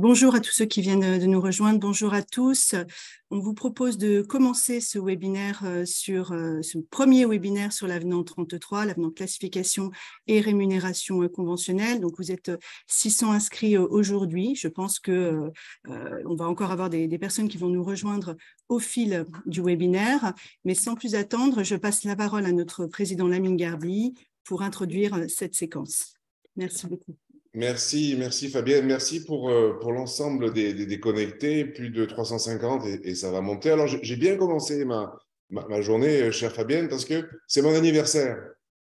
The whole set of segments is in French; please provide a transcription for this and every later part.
Bonjour à tous ceux qui viennent de nous rejoindre. Bonjour à tous. On vous propose de commencer ce webinaire ce premier webinaire sur l'avenant 33, l'avenant classification et rémunération conventionnelle. Donc, vous êtes 600 inscrits aujourd'hui. Je pense que on va encore avoir des personnes qui vont nous rejoindre au fil du webinaire. Mais sans plus attendre, je passe la parole à notre président Lamine Garbi pour introduire cette séquence. Merci beaucoup. Merci Fabienne, merci pour l'ensemble des connectés, plus de 350 et ça va monter. Alors j'ai bien commencé ma journée, chère Fabienne, parce que c'est mon anniversaire.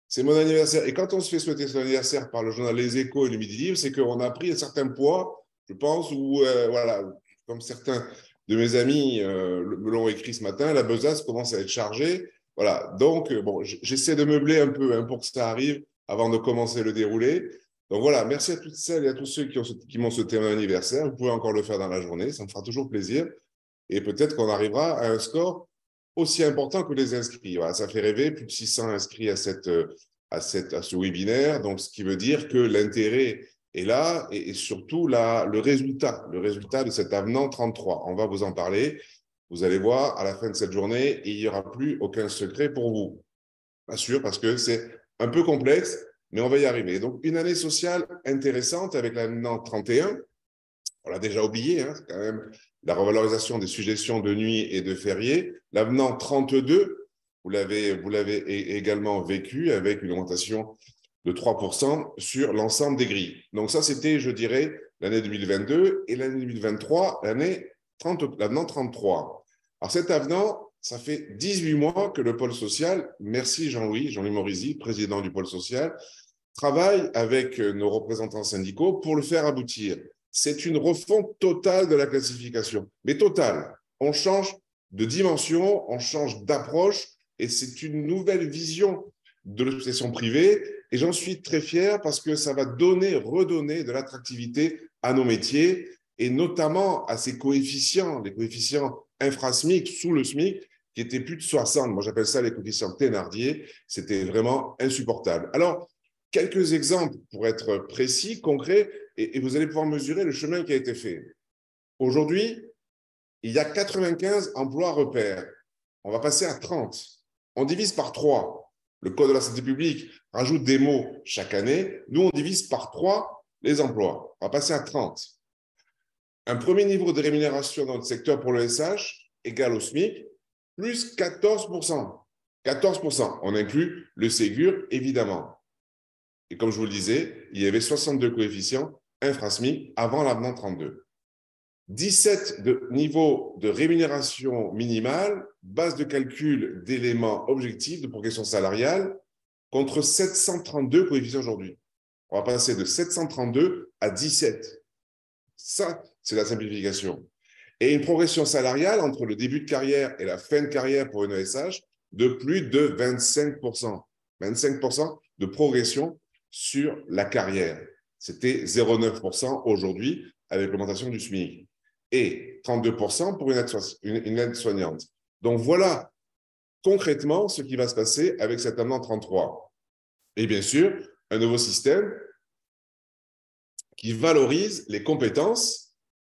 C'est mon anniversaire. Et quand on se fait souhaiter son anniversaire par le journal Les Échos et le Midi Libre, c'est qu'on a pris un certain poids, je pense, ou voilà, comme certains de mes amis me l'ont écrit ce matin, la besace commence à être chargée. Voilà, donc bon, j'essaie de meubler un peu pour que ça arrive avant de commencer le déroulé. Donc voilà, merci à toutes celles et à tous ceux qui m'ont souhaité un anniversaire. Vous pouvez encore le faire dans la journée, ça me fera toujours plaisir. Et peut-être qu'on arrivera à un score aussi important que les inscrits. Voilà, ça fait rêver, plus de 600 inscrits à ce webinaire. Donc, ce qui veut dire que l'intérêt est là et surtout le résultat de cet avenant 33. On va vous en parler. Vous allez voir, à la fin de cette journée, il n'y aura plus aucun secret pour vous. Pas sûr, parce que c'est un peu complexe, mais on va y arriver. Donc, une année sociale intéressante avec l'avenant 31. On l'a déjà oublié, hein, c'est quand même la revalorisation des suggestions de nuit et de fériés. L'avenant 32, vous l'avez également vécu avec une augmentation de 3% sur l'ensemble des grilles. Donc ça, c'était, je dirais, l'année 2022 et l'année 2023, l'avenant 33. Alors cet avenant, ça fait 18 mois que le pôle social, merci Jean-Louis Morisi, président du pôle social, travaille avec nos représentants syndicaux pour le faire aboutir. C'est une refonte totale de la classification, mais totale. On change de dimension, on change d'approche, et c'est une nouvelle vision de l'expression privée, et j'en suis très fier parce que ça va redonner de l'attractivité à nos métiers, et notamment à ces coefficients, les coefficients infra-SMIC, sous le SMIC, qui étaient plus de 60. Moi, j'appelle ça les coefficients Thénardier. C'était vraiment insupportable. Alors, quelques exemples pour être précis, concrets, et vous allez pouvoir mesurer le chemin qui a été fait. Aujourd'hui, il y a 95 emplois repères. On va passer à 30. On divise par 3. Le Code de la santé publique rajoute des mots chaque année. Nous, on divise par 3 les emplois. On va passer à 30. Un premier niveau de rémunération dans notre secteur pour le SH égal au SMIC, plus 14%. 14%. On inclut le Ségur, évidemment. Et comme je vous le disais, il y avait 62 coefficients infra-SMIC avant l'avenant 32. 17 niveaux de rémunération minimale, base de calcul d'éléments objectifs de progression salariale, contre 732 coefficients aujourd'hui. On va passer de 732 à 17. Ça, c'est la simplification. Et une progression salariale entre le début de carrière et la fin de carrière pour une ESH de plus de 25%. 25% de progression sur la carrière. C'était 0,9% aujourd'hui avec l'augmentation du SMIC. Et 32% pour une aide-soignante. Donc voilà concrètement ce qui va se passer avec cet avenant 33. Et bien sûr, un nouveau système qui valorise les compétences,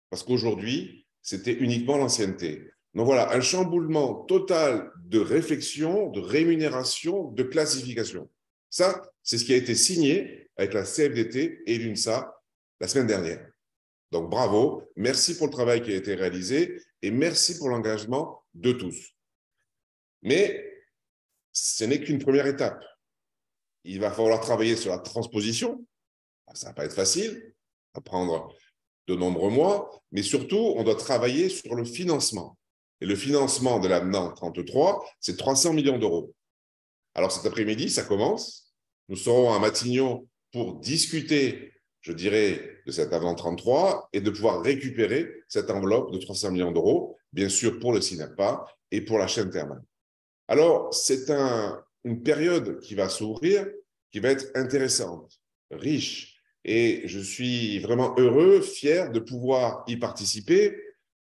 parce qu'aujourd'hui, c'était uniquement l'ancienneté. Donc voilà, un chamboulement total de réflexion, de rémunération, de classification. Ça, c'est ce qui a été signé avec la CFDT et l'UNSA la semaine dernière. Donc bravo, merci pour le travail qui a été réalisé et merci pour l'engagement de tous. Mais ce n'est qu'une première étape. Il va falloir travailler sur la transposition. Ça ne va pas être facile, ça va prendre de nombreux mois, mais surtout, on doit travailler sur le financement. Et le financement de l'avenant 33, c'est 300 millions d'euros. Alors cet après-midi, ça commence. Nous serons à Matignon pour discuter, je dirais, de cet avenant 33 et de pouvoir récupérer cette enveloppe de 300 millions d'euros, bien sûr pour le CINAPA et pour la chaîne thermale. Alors, c'est une période qui va s'ouvrir, qui va être intéressante, riche, et je suis vraiment heureux, fier de pouvoir y participer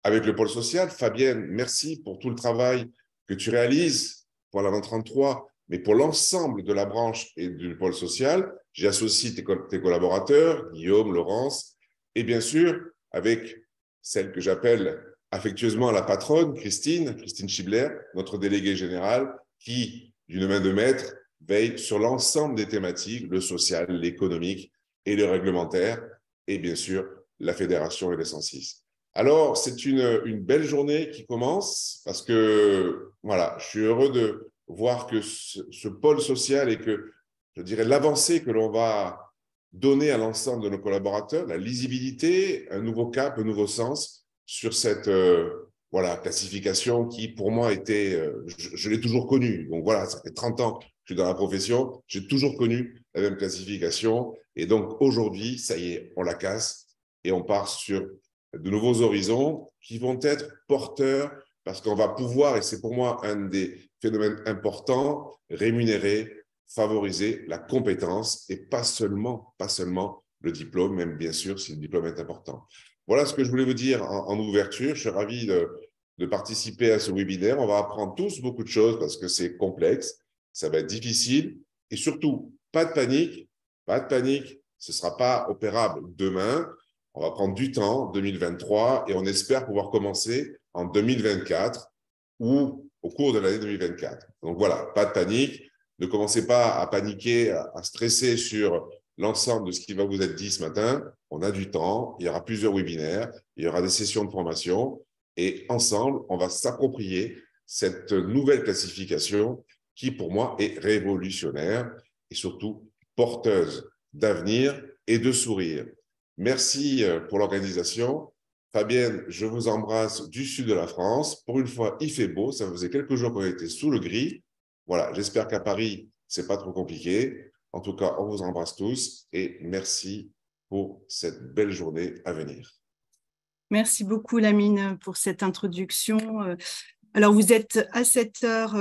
avec le pôle social. Fabienne, merci pour tout le travail que tu réalises pour l'avant 33, mais pour l'ensemble de la branche et du pôle social. J'y associe tes collaborateurs, Guillaume, Laurence, et bien sûr, avec celle que j'appelle affectueusement la patronne, Christine Schibler, notre déléguée générale, qui, d'une main de maître, veille sur l'ensemble des thématiques, le social, l'économique et le réglementaire, et bien sûr, la fédération et les 106. Alors, c'est une belle journée qui commence parce que, voilà, je suis heureux de voir que ce pôle social et que, je dirais, l'avancée que l'on va donner à l'ensemble de nos collaborateurs, la lisibilité, un nouveau cap, un nouveau sens sur cette voilà, classification qui, pour moi, était, je l'ai toujours connue. Donc voilà, ça fait 30 ans que je suis dans la profession, j'ai toujours connu la même classification. Et donc aujourd'hui, ça y est, on la casse et on part sur de nouveaux horizons qui vont être porteurs parce qu'on va pouvoir, et c'est pour moi un des phénomènes importants, rémunérer, favoriser la compétence et pas seulement le diplôme, même bien sûr si le diplôme est important. Voilà ce que je voulais vous dire en ouverture. Je suis ravi de participer à ce webinaire. On va apprendre tous beaucoup de choses parce que c'est complexe, ça va être difficile et surtout, pas de panique, ce ne sera pas opérable demain. On va prendre du temps, 2023, et on espère pouvoir commencer en 2024 ou au cours de l'année 2024. Donc voilà, pas de panique. Ne commencez pas à paniquer, à stresser sur l'ensemble de ce qui va vous être dit ce matin. On a du temps, il y aura plusieurs webinaires, il y aura des sessions de formation et ensemble, on va s'approprier cette nouvelle classification qui, pour moi, est révolutionnaire et surtout porteuse d'avenir et de sourire. Merci pour l'organisation. Fabienne, je vous embrasse du sud de la France. Pour une fois, il fait beau. Ça faisait quelques jours qu'on était sous le gris. Voilà, j'espère qu'à Paris, ce n'est pas trop compliqué. En tout cas, on vous embrasse tous et merci pour cette belle journée à venir. Merci beaucoup, Lamine, pour cette introduction. Alors, vous êtes à cette heure,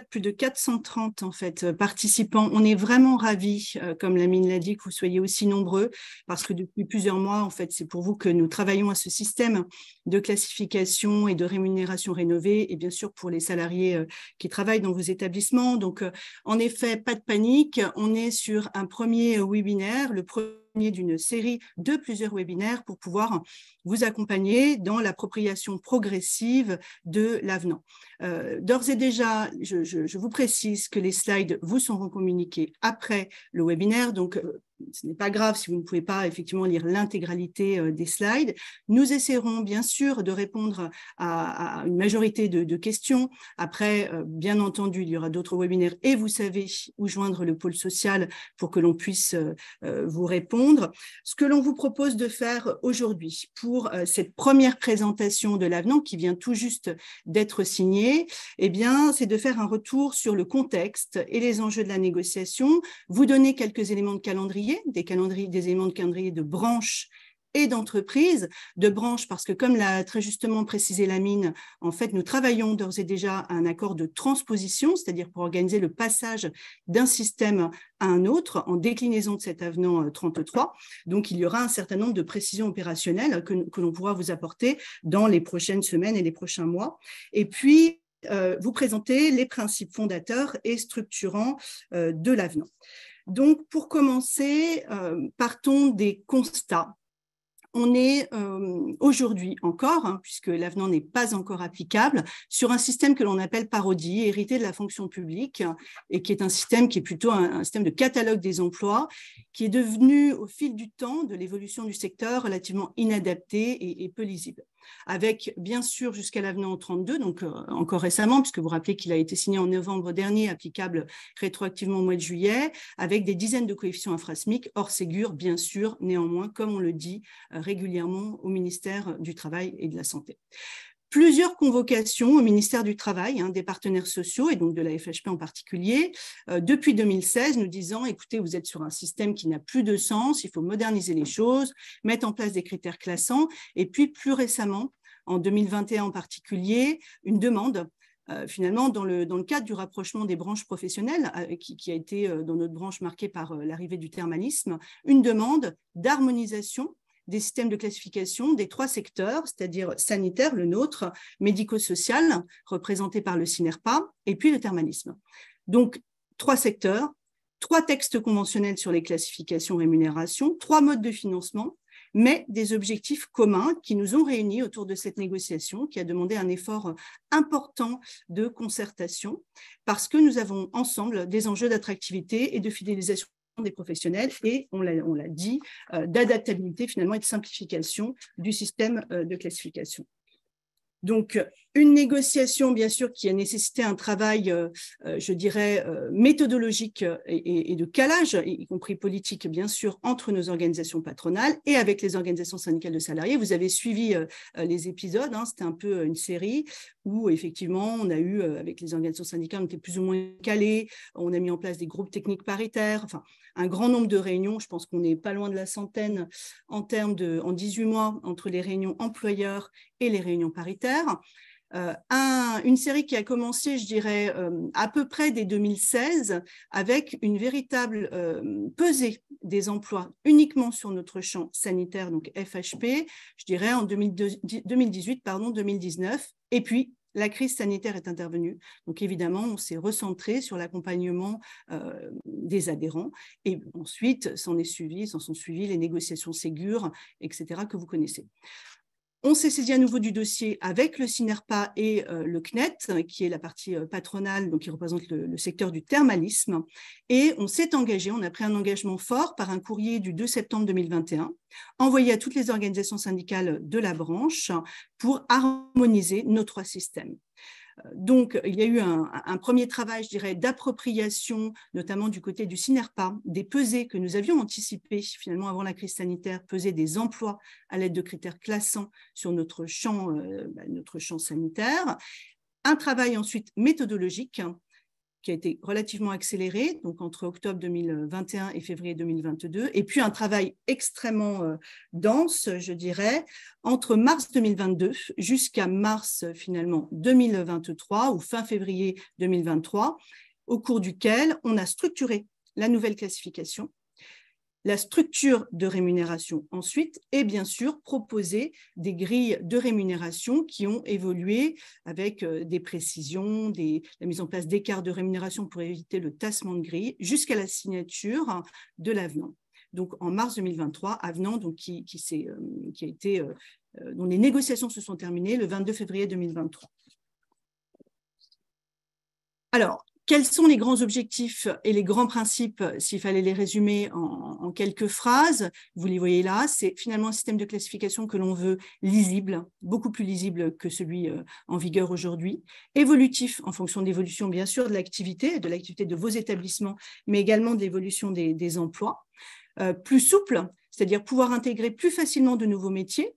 plus de 430 en fait, participants. On est vraiment ravis, comme Lamine l'a dit, que vous soyez aussi nombreux, parce que depuis plusieurs mois, en fait, c'est pour vous que nous travaillons à ce système de classification et de rémunération rénovée, et bien sûr pour les salariés qui travaillent dans vos établissements. Donc, en effet, pas de panique. On est sur un premier webinaire, le premier d'une série de plusieurs webinaires pour pouvoir vous accompagner dans l'appropriation progressive de l'avenant. D'ores et déjà, je vous précise que les slides vous seront communiqués après le webinaire, donc ce n'est pas grave si vous ne pouvez pas effectivement lire l'intégralité des slides. Nous essaierons bien sûr de répondre à une majorité de questions. Après, bien entendu, il y aura d'autres webinaires et vous savez où joindre le pôle social pour que l'on puisse vous répondre. Ce que l'on vous propose de faire aujourd'hui pour cette première présentation de l'avenant qui vient tout juste d'être signée, eh bien, c'est de faire un retour sur le contexte et les enjeux de la négociation, vous donner quelques éléments de calendrier, des éléments de calendrier de branches et d'entreprises, de branches parce que comme l'a très justement précisé Lamine, en fait nous travaillons d'ores et déjà à un accord de transposition, c'est-à-dire pour organiser le passage d'un système à un autre en déclinaison de cet avenant 33. Donc il y aura un certain nombre de précisions opérationnelles que l'on pourra vous apporter dans les prochaines semaines et les prochains mois. Et puis vous présenter les principes fondateurs et structurants de l'avenant. Donc, pour commencer, partons des constats. On est aujourd'hui encore, puisque l'avenant n'est pas encore applicable, sur un système que l'on appelle parodie, hérité de la fonction publique, et qui est un système qui est plutôt un système de catalogue des emplois, qui est devenu au fil du temps, de l'évolution du secteur, relativement inadapté et peu lisible. Avec bien sûr jusqu'à l'avenant 32, donc encore récemment, puisque vous rappelez qu'il a été signé en novembre dernier, applicable rétroactivement au mois de juillet, avec des dizaines de coefficients infra-SMIC, hors Ségur, bien sûr, néanmoins, comme on le dit régulièrement au ministère du Travail et de la Santé. Plusieurs convocations au ministère du Travail, des partenaires sociaux et donc de la FHP en particulier, depuis 2016, nous disant, écoutez, vous êtes sur un système qui n'a plus de sens, il faut moderniser les choses, mettre en place des critères classants, et puis plus récemment, en 2021 en particulier, une demande finalement, dans le cadre du rapprochement des branches professionnelles, qui a été dans notre branche marquée par l'arrivée du thermalisme, une demande d'harmonisation des systèmes de classification des trois secteurs, c'est-à-dire sanitaire, le nôtre, médico-social, représenté par le CINERPA, et puis le thermalisme. Donc, trois secteurs, trois textes conventionnels sur les classifications rémunération, trois modes de financement, mais des objectifs communs qui nous ont réunis autour de cette négociation, qui a demandé un effort important de concertation, parce que nous avons ensemble des enjeux d'attractivité et de fidélisation des professionnels et, on l'a dit, d'adaptabilité finalement et de simplification du système de classification. Donc, une négociation, bien sûr, qui a nécessité un travail, je dirais, méthodologique et de calage, y compris politique, bien sûr, entre nos organisations patronales et avec les organisations syndicales de salariés. Vous avez suivi les épisodes, hein, c'était un peu une série où, effectivement, on a eu, avec les organisations syndicales, on était plus ou moins calés, on a mis en place des groupes techniques paritaires, enfin, un grand nombre de réunions, je pense qu'on n'est pas loin de la centaine en 18 mois, entre les réunions employeurs et les réunions paritaires. Une série qui a commencé, je dirais, à peu près dès 2016, avec une véritable pesée des emplois uniquement sur notre champ sanitaire, donc FHP, je dirais en 2018-2019, et puis la crise sanitaire est intervenue. Donc, évidemment, on s'est recentré sur l'accompagnement des adhérents. Et ensuite, s'en sont suivies les négociations Ségur, etc., que vous connaissez. On s'est saisi à nouveau du dossier avec le CINERPA et le CNET, qui est la partie patronale, donc qui représente le secteur du thermalisme. Et on s'est engagé, on a pris un engagement fort par un courrier du 2 septembre 2021, envoyé à toutes les organisations syndicales de la branche pour harmoniser nos 3 systèmes. Donc, il y a eu un premier travail, je dirais, d'appropriation, notamment du côté du CINERPA, des pesées que nous avions anticipées finalement avant la crise sanitaire, pesées des emplois à l'aide de critères classants sur notre champ sanitaire. Un travail ensuite méthodologique qui a été relativement accéléré, donc entre octobre 2021 et février 2022, et puis un travail extrêmement dense, je dirais, entre mars 2022 jusqu'à mars finalement 2023 ou fin février 2023, au cours duquel on a structuré la nouvelle classification, la structure de rémunération ensuite, et bien sûr proposer des grilles de rémunération qui ont évolué avec des précisions, la mise en place d'écarts de rémunération pour éviter le tassement de grilles, jusqu'à la signature de l'avenant. Donc en mars 2023, avenant donc, qui a été, dont les négociations se sont terminées le 22 février 2023. Alors, quels sont les grands objectifs et les grands principes, s'il fallait les résumer en quelques phrases? Vous les voyez là, c'est finalement un système de classification que l'on veut lisible, beaucoup plus lisible que celui en vigueur aujourd'hui, évolutif en fonction de l'évolution, bien sûr, de l'activité de vos établissements, mais également de l'évolution des emplois, plus souple, c'est-à-dire pouvoir intégrer plus facilement de nouveaux métiers.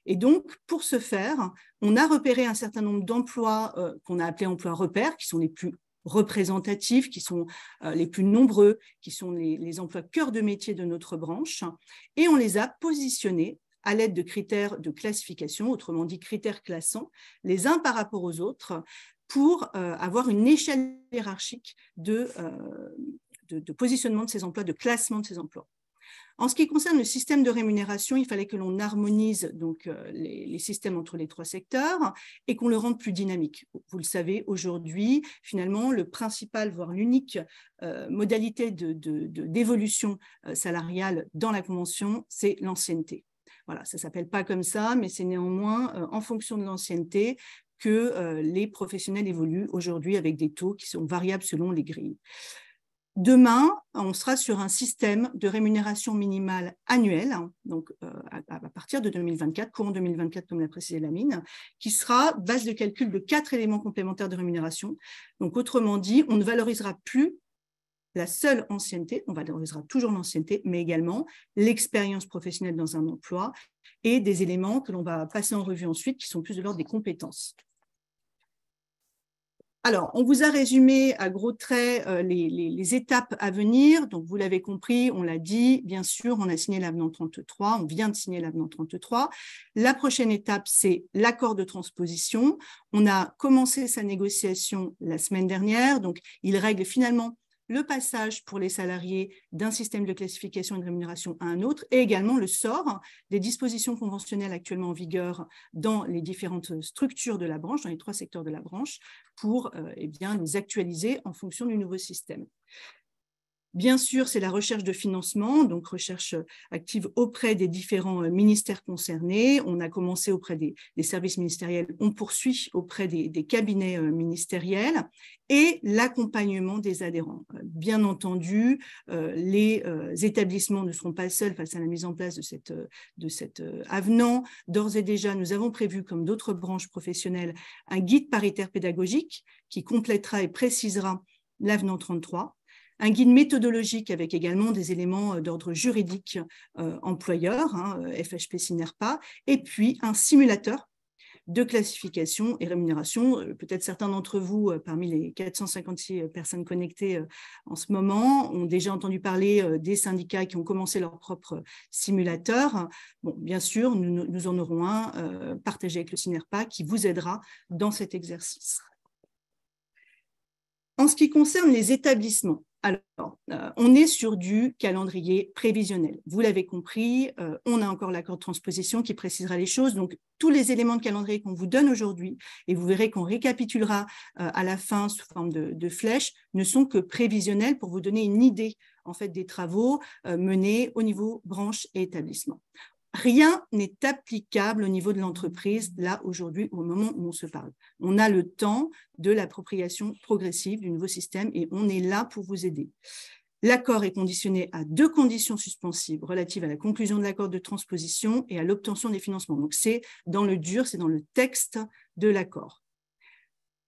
Et donc, pour ce faire, on a repéré un certain nombre d'emplois qu'on a appelés emplois repères, qui sont les plus représentatifs, qui sont les plus nombreux, qui sont les emplois cœur de métier de notre branche, et on les a positionnés à l'aide de critères de classification, autrement dit critères classants, les uns par rapport aux autres, pour avoir une échelle hiérarchique de positionnement de ces emplois, de classement de ces emplois. En ce qui concerne le système de rémunération, il fallait que l'on harmonise donc, les systèmes entre les 3 secteurs et qu'on le rende plus dynamique. Vous le savez, aujourd'hui, finalement, le principal, voire l'unique modalité d'évolution salariale dans la convention, c'est l'ancienneté. Voilà, ça ne s'appelle pas comme ça, mais c'est néanmoins en fonction de l'ancienneté que les professionnels évoluent aujourd'hui avec des taux qui sont variables selon les grilles. Demain, on sera sur un système de rémunération minimale annuelle, donc à partir de 2024, courant 2024, comme l'a précisé Lamine, qui sera base de calcul de 4 éléments complémentaires de rémunération. Donc, autrement dit, on ne valorisera plus la seule ancienneté, on valorisera toujours l'ancienneté, mais également l'expérience professionnelle dans un emploi et des éléments que l'on va passer en revue ensuite, qui sont plus de l'ordre des compétences. Alors, on vous a résumé à gros traits les étapes à venir. Donc, vous l'avez compris, on l'a dit, bien sûr, on a signé l'avenant 33, on vient de signer l'avenant 33. La prochaine étape, c'est l'accord de transposition. On a commencé sa négociation la semaine dernière, donc il règle finalement le passage pour les salariés d'un système de classification et de rémunération à un autre, et également le sort des dispositions conventionnelles actuellement en vigueur dans les différentes structures de la branche, dans les 3 secteurs de la branche, pour les actualiser en fonction du nouveau système. Bien sûr, c'est la recherche de financement, donc recherche active auprès des différents ministères concernés. On a commencé auprès des services ministériels, on poursuit auprès des cabinets ministériels et l'accompagnement des adhérents. Bien entendu, les établissements ne seront pas seuls face à la mise en place de cet avenant. D'ores et déjà, nous avons prévu, comme d'autres branches professionnelles, un guide paritaire pédagogique qui complétera et précisera l'avenant 33. Un guide méthodologique avec également des éléments d'ordre juridique employeur, FHP SINERPA, et puis un simulateur de classification et rémunération. Peut-être certains d'entre vous, parmi les 456 personnes connectées en ce moment, ont déjà entendu parler des syndicats qui ont commencé leur propre simulateur. Bon, bien sûr, nous en aurons un partagé avec le SINERPA qui vous aidera dans cet exercice. En ce qui concerne les établissements, alors, on est sur du calendrier prévisionnel. Vous l'avez compris, on a encore l'accord de transposition qui précisera les choses. Donc, tous les éléments de calendrier qu'on vous donne aujourd'hui, et vous verrez qu'on récapitulera à la fin sous forme de flèches, ne sont que prévisionnels pour vous donner une idée en fait, des travaux menés au niveau branche et établissement. Rien n'est applicable au niveau de l'entreprise, là, aujourd'hui, au moment où on se parle. On a le temps de l'appropriation progressive du nouveau système et on est là pour vous aider. L'accord est conditionné à 2 conditions suspensives relatives à la conclusion de l'accord de transposition et à l'obtention des financements. Donc, c'est dans le dur, c'est dans le texte de l'accord.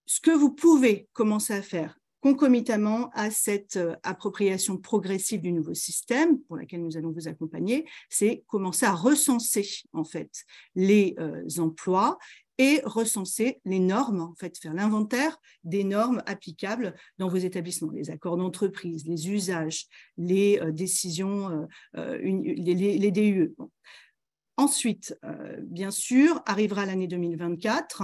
Ce que vous pouvez commencer à faire concomitamment à cette appropriation progressive du nouveau système pour laquelle nous allons vous accompagner, c'est commencer à recenser en fait les emplois et recenser les normes, en fait faire l'inventaire des normes applicables dans vos établissements, les accords d'entreprise, les usages, les décisions, les DUE. Bon. Ensuite, bien sûr, arrivera l'année 2024,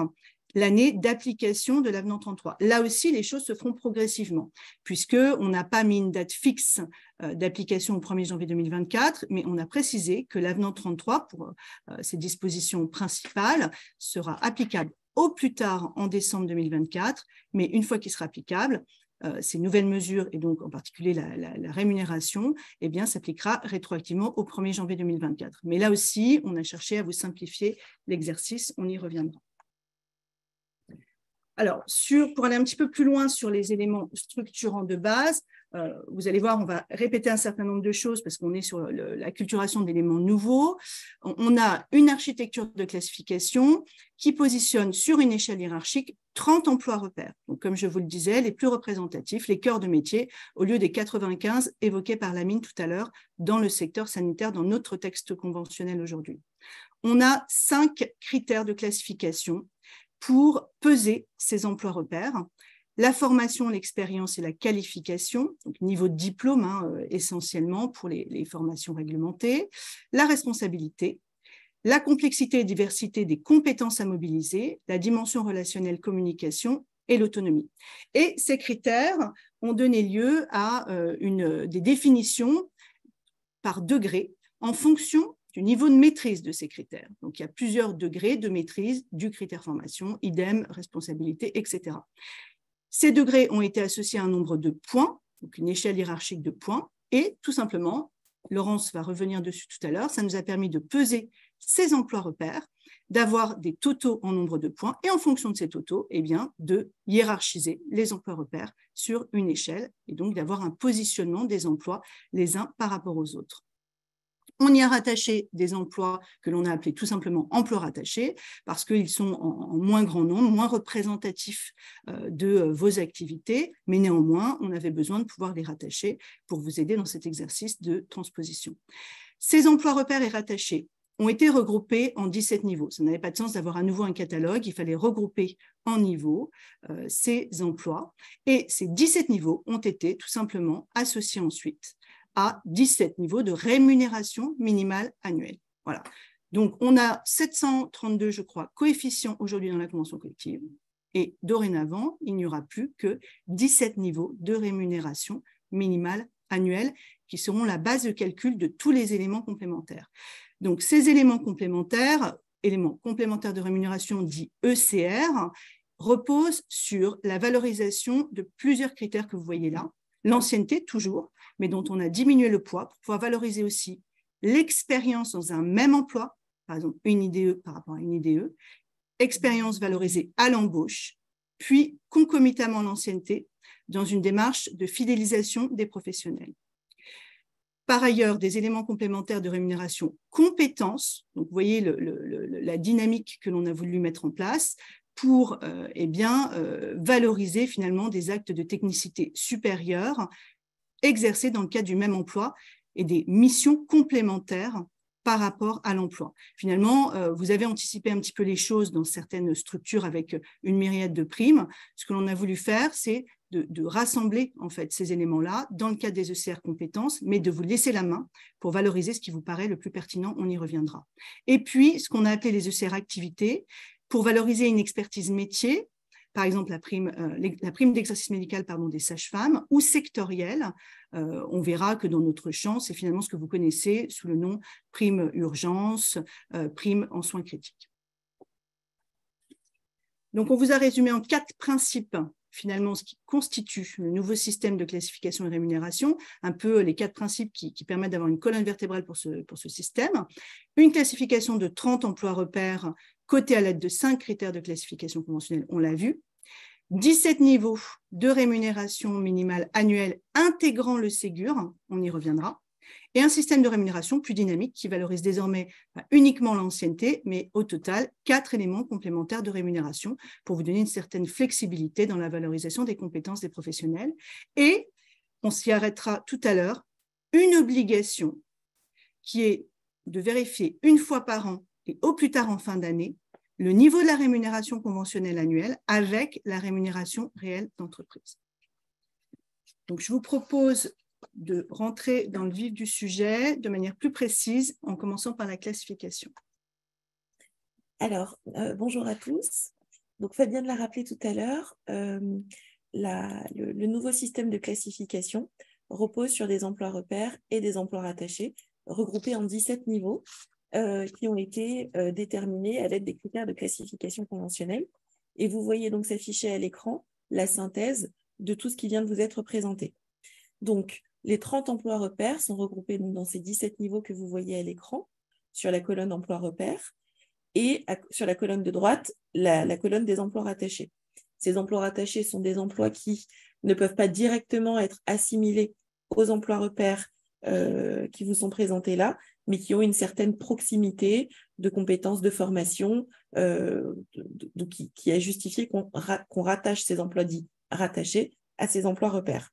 l'année d'application de l'avenant 33. Là aussi, les choses se feront progressivement, puisqu'on n'a pas mis une date fixe d'application au 1er janvier 2024, mais on a précisé que l'avenant 33, pour ses dispositions principales, sera applicable au plus tard en décembre 2024, mais une fois qu'il sera applicable, ces nouvelles mesures, et donc en particulier la rémunération, eh bien, s'appliquera rétroactivement au 1er janvier 2024. Mais là aussi, on a cherché à vous simplifier l'exercice, on y reviendra. Alors, pour aller un petit peu plus loin sur les éléments structurants de base, vous allez voir, on va répéter un certain nombre de choses parce qu'on est sur l'acculturation d'éléments nouveaux. On a une architecture de classification qui positionne sur une échelle hiérarchique 30 emplois repères. Donc, comme je vous le disais, les plus représentatifs, les cœurs de métier, au lieu des 95 évoqués par Lamine tout à l'heure dans le secteur sanitaire, dans notre texte conventionnel aujourd'hui. On a 5 critères de classification pour peser ces emplois repères. La formation, l'expérience et la qualification, donc niveau de diplôme essentiellement pour les formations réglementées, la responsabilité, la complexité et diversité des compétences à mobiliser, la dimension relationnelle communication et l'autonomie. Et ces critères ont donné lieu à des définitions par degré en fonction du niveau de maîtrise de ces critères. Donc, il y a plusieurs degrés de maîtrise du critère formation, idem, responsabilité, etc. Ces degrés ont été associés à un nombre de points, donc une échelle hiérarchique de points, et tout simplement, Laurence va revenir dessus tout à l'heure, ça nous a permis de peser ces emplois repères, d'avoir des totaux en nombre de points, et en fonction de ces totaux, eh bien, de hiérarchiser les emplois repères sur une échelle, et donc d'avoir un positionnement des emplois les uns par rapport aux autres. On y a rattaché des emplois que l'on a appelés tout simplement emplois rattachés parce qu'ils sont en moins grand nombre, moins représentatifs de vos activités, mais néanmoins, on avait besoin de pouvoir les rattacher pour vous aider dans cet exercice de transposition. Ces emplois repères et rattachés ont été regroupés en 17 niveaux. Ça n'avait pas de sens d'avoir à nouveau un catalogue, il fallait regrouper en niveaux ces emplois. Et ces 17 niveaux ont été tout simplement associés ensuite à 17 niveaux de rémunération minimale annuelle. Voilà. Donc, on a 732, je crois, coefficients aujourd'hui dans la convention collective. Et dorénavant, il n'y aura plus que 17 niveaux de rémunération minimale annuelle qui seront la base de calcul de tous les éléments complémentaires. Donc, ces éléments complémentaires de rémunération dits ECR, reposent sur la valorisation de plusieurs critères que vous voyez là. L'ancienneté, toujours, mais dont on a diminué le poids pour pouvoir valoriser aussi l'expérience dans un même emploi, par exemple une IDE par rapport à une IDE, expérience valorisée à l'embauche, puis concomitamment l'ancienneté dans une démarche de fidélisation des professionnels. Par ailleurs, des éléments complémentaires de rémunération compétences, donc vous voyez la dynamique que l'on a voulu mettre en place pour valoriser finalement des actes de technicité supérieure exercés dans le cadre du même emploi et des missions complémentaires par rapport à l'emploi. Finalement, vous avez anticipé un petit peu les choses dans certaines structures avec une myriade de primes. Ce que l'on a voulu faire, c'est de rassembler en fait ces éléments-là dans le cadre des ECR compétences, mais de vous laisser la main pour valoriser ce qui vous paraît le plus pertinent, on y reviendra. Et puis, ce qu'on a appelé les ECR activités, pour valoriser une expertise métier, par exemple la prime d'exercice médical des sages-femmes, ou sectorielle. On verra que dans notre champ, c'est finalement ce que vous connaissez sous le nom prime urgence, prime en soins critiques. Donc, on vous a résumé en 4 principes, finalement, ce qui constitue le nouveau système de classification et rémunération, un peu les 4 principes qui permettent d'avoir une colonne vertébrale pour ce système. Une classification de 30 emplois repères cotés à l'aide de 5 critères de classification conventionnelle, on l'a vu. 17 niveaux de rémunération minimale annuelle intégrant le Ségur, on y reviendra, et un système de rémunération plus dynamique qui valorise désormais uniquement l'ancienneté, mais au total, 4 éléments complémentaires de rémunération pour vous donner une certaine flexibilité dans la valorisation des compétences des professionnels. Et on s'y arrêtera tout à l'heure, une obligation qui est de vérifier une fois par an et au plus tard en fin d'année le niveau de la rémunération conventionnelle annuelle avec la rémunération réelle d'entreprise. Donc, je vous propose de rentrer dans le vif du sujet de manière plus précise en commençant par la classification. Alors, bonjour à tous. Donc, Fabienne l'a rappelé tout à l'heure, le nouveau système de classification repose sur des emplois repères et des emplois rattachés, regroupés en 17 niveaux, qui ont été déterminés à l'aide des critères de classification conventionnelle. Et vous voyez donc s'afficher à l'écran la synthèse de tout ce qui vient de vous être présenté. Donc, les 30 emplois repères sont regroupés dans ces 17 niveaux que vous voyez à l'écran, sur la colonne emplois repères, et sur la colonne de droite, la colonne des emplois rattachés. Ces emplois rattachés sont des emplois qui ne peuvent pas directement être assimilés aux emplois repères qui vous sont présentés là, mais qui ont une certaine proximité de compétences, de formation, qui a justifié qu'on rattache ces emplois dits rattachés à ces emplois repères.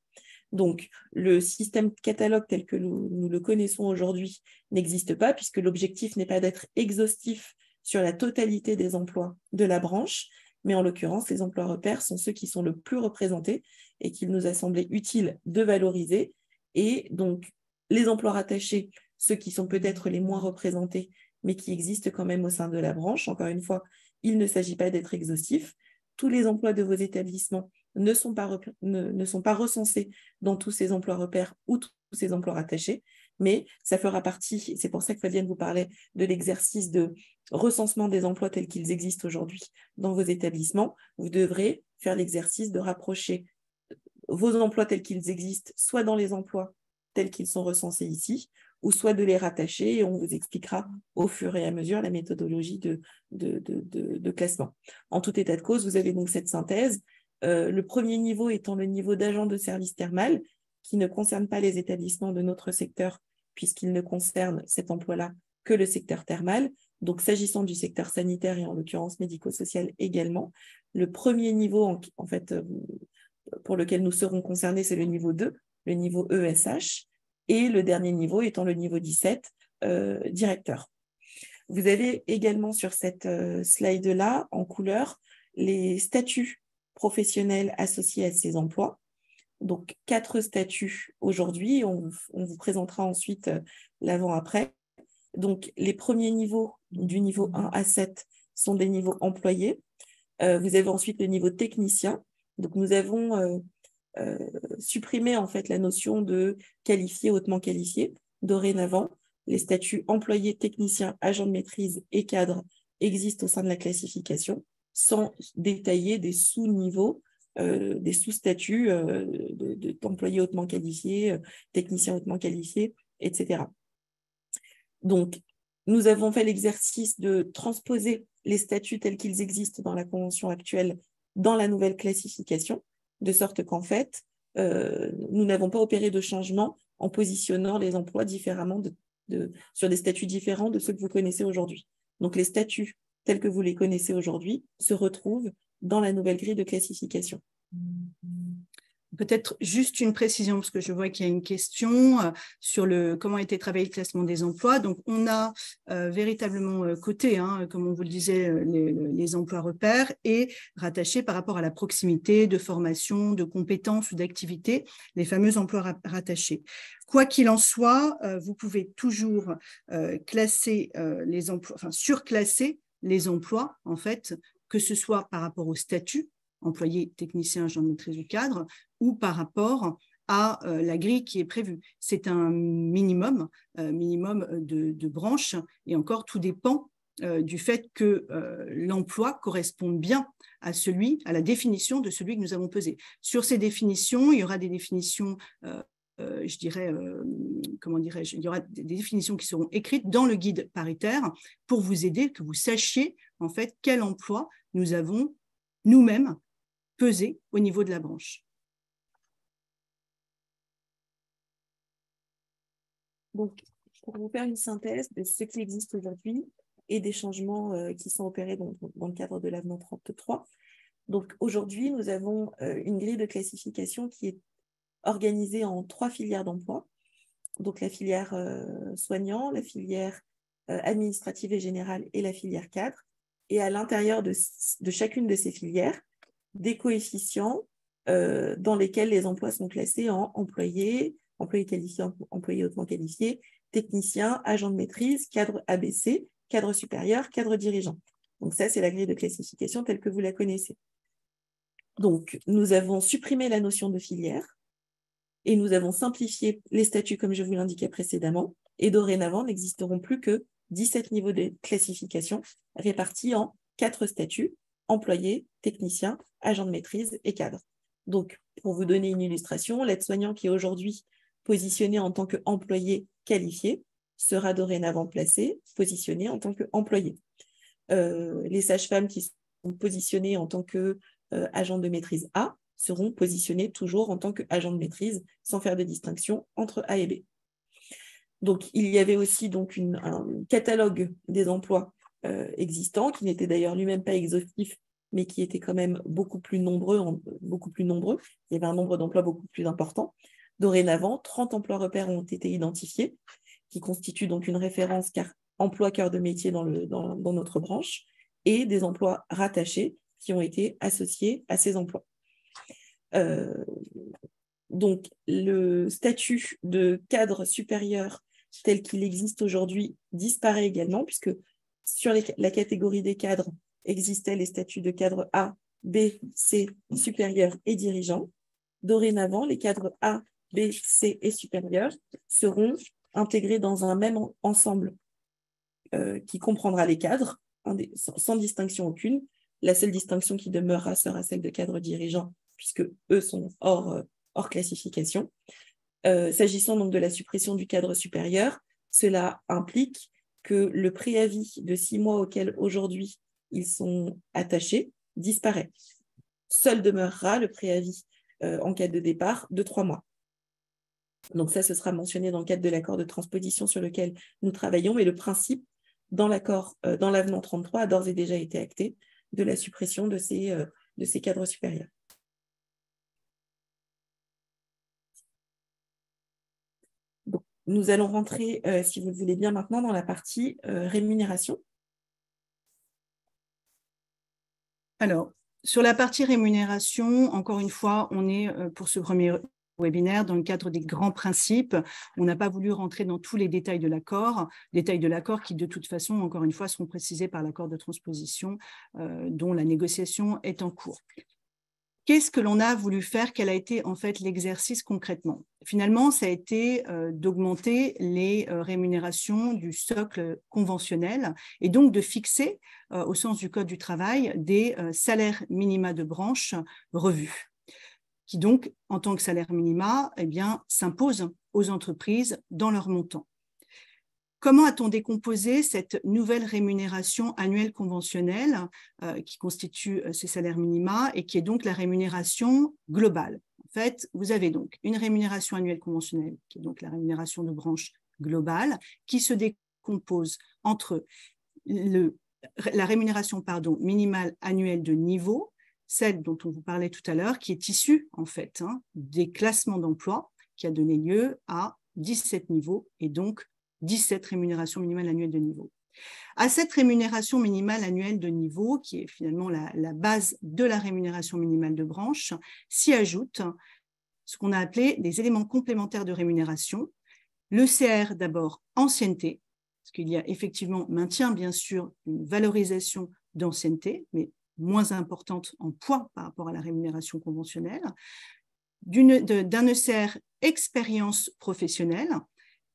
Donc, le système catalogue tel que nous le connaissons aujourd'hui n'existe pas, puisque l'objectif n'est pas d'être exhaustif sur la totalité des emplois de la branche, mais en l'occurrence, les emplois repères sont ceux qui sont le plus représentés et qu'il nous a semblé utile de valoriser. Et donc, les emplois rattachés, ceux qui sont peut-être les moins représentés, mais qui existent quand même au sein de la branche. Encore une fois, il ne s'agit pas d'être exhaustif. Tous les emplois de vos établissements ne sont pas recensés dans tous ces emplois repères ou tous ces emplois rattachés, mais ça fera partie, c'est pour ça que Fabienne vous parlait de l'exercice de recensement des emplois tels qu'ils existent aujourd'hui dans vos établissements. Vous devrez faire l'exercice de rapprocher vos emplois tels qu'ils existent, soit dans les emplois tels qu'ils sont recensés ici, ou soit de les rattacher, et on vous expliquera au fur et à mesure la méthodologie de classement. En tout état de cause, vous avez donc cette synthèse. Le premier niveau étant le niveau d'agent de service thermal, qui ne concerne pas les établissements de notre secteur, puisqu'il ne concerne cet emploi-là que le secteur thermal. Donc, s'agissant du secteur sanitaire et en l'occurrence médico-social également, le premier niveau, en fait, pour lequel nous serons concernés, c'est le niveau 2, le niveau ESH, et le dernier niveau étant le niveau 17, directeur. Vous avez également sur cette slide-là, en couleur, les statuts professionnels associés à ces emplois. Donc, 4 statuts aujourd'hui. On vous présentera ensuite l'avant-après. Donc, les premiers niveaux, du niveau 1 à 7, sont des niveaux employés. Vous avez ensuite le niveau technicien. Donc, nous avons supprimé en fait la notion de qualifié, hautement qualifié. Dorénavant, les statuts employés, techniciens, agents de maîtrise et cadres existent au sein de la classification, sans détailler des sous-niveaux des sous-statuts d'employés hautement qualifiés, techniciens hautement qualifiés, etc. Donc, nous avons fait l'exercice de transposer les statuts tels qu'ils existent dans la convention actuelle dans la nouvelle classification, de sorte qu'en fait, nous n'avons pas opéré de changement en positionnant les emplois différemment sur des statuts différents de ceux que vous connaissez aujourd'hui. Donc, les statuts tels que vous les connaissez aujourd'hui se retrouvent dans la nouvelle grille de classification. Peut-être juste une précision, parce que je vois qu'il y a une question sur comment a été travaillé le classement des emplois. Donc, on a véritablement coté, comme on vous le disait, les emplois repères et rattachés par rapport à la proximité de formation, de compétences ou d'activité, les fameux emplois rattachés. Quoi qu'il en soit, vous pouvez toujours classer les emplois, enfin surclasser les emplois, en fait, que ce soit par rapport au statut, employé, technicien, agent de maîtrise ou cadre, ou par rapport à la grille qui est prévue. C'est un minimum de branches, et encore tout dépend du fait que l'emploi corresponde bien à la définition de celui que nous avons pesé. Sur ces définitions, il y aura des définitions je dirais, comment dirais-je, il y aura des définitions qui seront écrites dans le guide paritaire pour vous aider, que vous sachiez en fait quel emploi nous avons nous-mêmes pesé au niveau de la branche. Donc, pour vous faire une synthèse de ce qui existe aujourd'hui et des changements qui sont opérés dans le cadre de l'avenant 33. Donc, aujourd'hui, nous avons une grille de classification qui est organisée en 3 filières d'emploi. Donc, la filière soignant, la filière administrative et générale et la filière cadre. Et à l'intérieur de chacune de ces filières, des coefficients dans lesquels les emplois sont classés en employés qualifiés, employés hautement qualifiés, techniciens, agents de maîtrise, cadre ABC, cadre supérieur, cadre dirigeant. Donc ça, c'est la grille de classification telle que vous la connaissez. Donc, nous avons supprimé la notion de filière et nous avons simplifié les statuts comme je vous l'indiquais précédemment. Et dorénavant, n'existeront plus que 17 niveaux de classification répartis en 4 statuts, employé, technicien, agent de maîtrise et cadre. Donc, pour vous donner une illustration, l'aide-soignant qui est aujourd'hui positionné en tant qu'employé qualifié sera dorénavant positionné en tant qu'employé. Les sages-femmes qui sont positionnées en tant qu'agents de maîtrise A seront positionnés toujours en tant qu'agents de maîtrise sans faire de distinction entre A et B. Donc, il y avait aussi donc un catalogue des emplois existants, qui n'était d'ailleurs lui-même pas exhaustif, mais qui était quand même beaucoup plus nombreux. Il y avait un nombre d'emplois beaucoup plus important. Dorénavant, 30 emplois repères ont été identifiés, qui constituent donc une référence car emploi cœur de métier dans notre branche, et des emplois rattachés qui ont été associés à ces emplois. Donc, le statut de cadre supérieur tel qu'il existe aujourd'hui disparaît également, puisque sur la catégorie des cadres existaient les statuts de cadre A, B, C, supérieur et dirigeant. Dorénavant, les cadres A, B, C et supérieurs seront intégrés dans un même ensemble qui comprendra les cadres, sans distinction aucune. La seule distinction qui demeurera sera celle de cadre dirigeant, puisque eux sont hors classification. S'agissant donc de la suppression du cadre supérieur, cela implique que le préavis de 6 mois auquel aujourd'hui ils sont attachés disparaît. Seul demeurera le préavis en cas de départ de 3 mois. Donc ça, ce sera mentionné dans le cadre de l'accord de transposition sur lequel nous travaillons, mais le principe dans l'avenant 33 a d'ores et déjà été acté de la suppression de ces cadres supérieurs. Donc, nous allons rentrer, si vous le voulez bien maintenant, dans la partie rémunération. Alors, sur la partie rémunération, encore une fois, on est pour ce premier webinaire dans le cadre des grands principes. On n'a pas voulu rentrer dans tous les détails de l'accord qui, de toute façon, encore une fois, seront précisés par l'accord de transposition dont la négociation est en cours. qu'est-ce que l'on a voulu faire? Quel a été en fait l'exercice concrètement? Finalement, ça a été d'augmenter les rémunérations du socle conventionnel et donc de fixer, au sens du Code du travail, des salaires minima de branche revus, qui donc, en tant que salaire minima, eh bien, s'imposent aux entreprises dans leur montant. Comment a-t-on décomposé cette nouvelle rémunération annuelle conventionnelle qui constitue ces salaires minima et qui est donc la rémunération globale? En fait, vous avez donc une rémunération annuelle conventionnelle qui est donc la rémunération de branche globale qui se décompose entre la rémunération minimale annuelle de niveau, celle dont on vous parlait tout à l'heure, qui est issue en fait des classements d'emploi qui a donné lieu à 17 niveaux et donc 17 rémunérations minimales annuelles de niveau. À cette rémunération minimale annuelle de niveau, qui est finalement la base de la rémunération minimale de branche, s'y ajoute ce qu'on a appelé des éléments complémentaires de rémunération. Le CR d'abord ancienneté, parce qu'il y a effectivement maintien bien sûr une valorisation d'ancienneté, mais moins importante en poids par rapport à la rémunération conventionnelle, d'un ECR expérience professionnelle.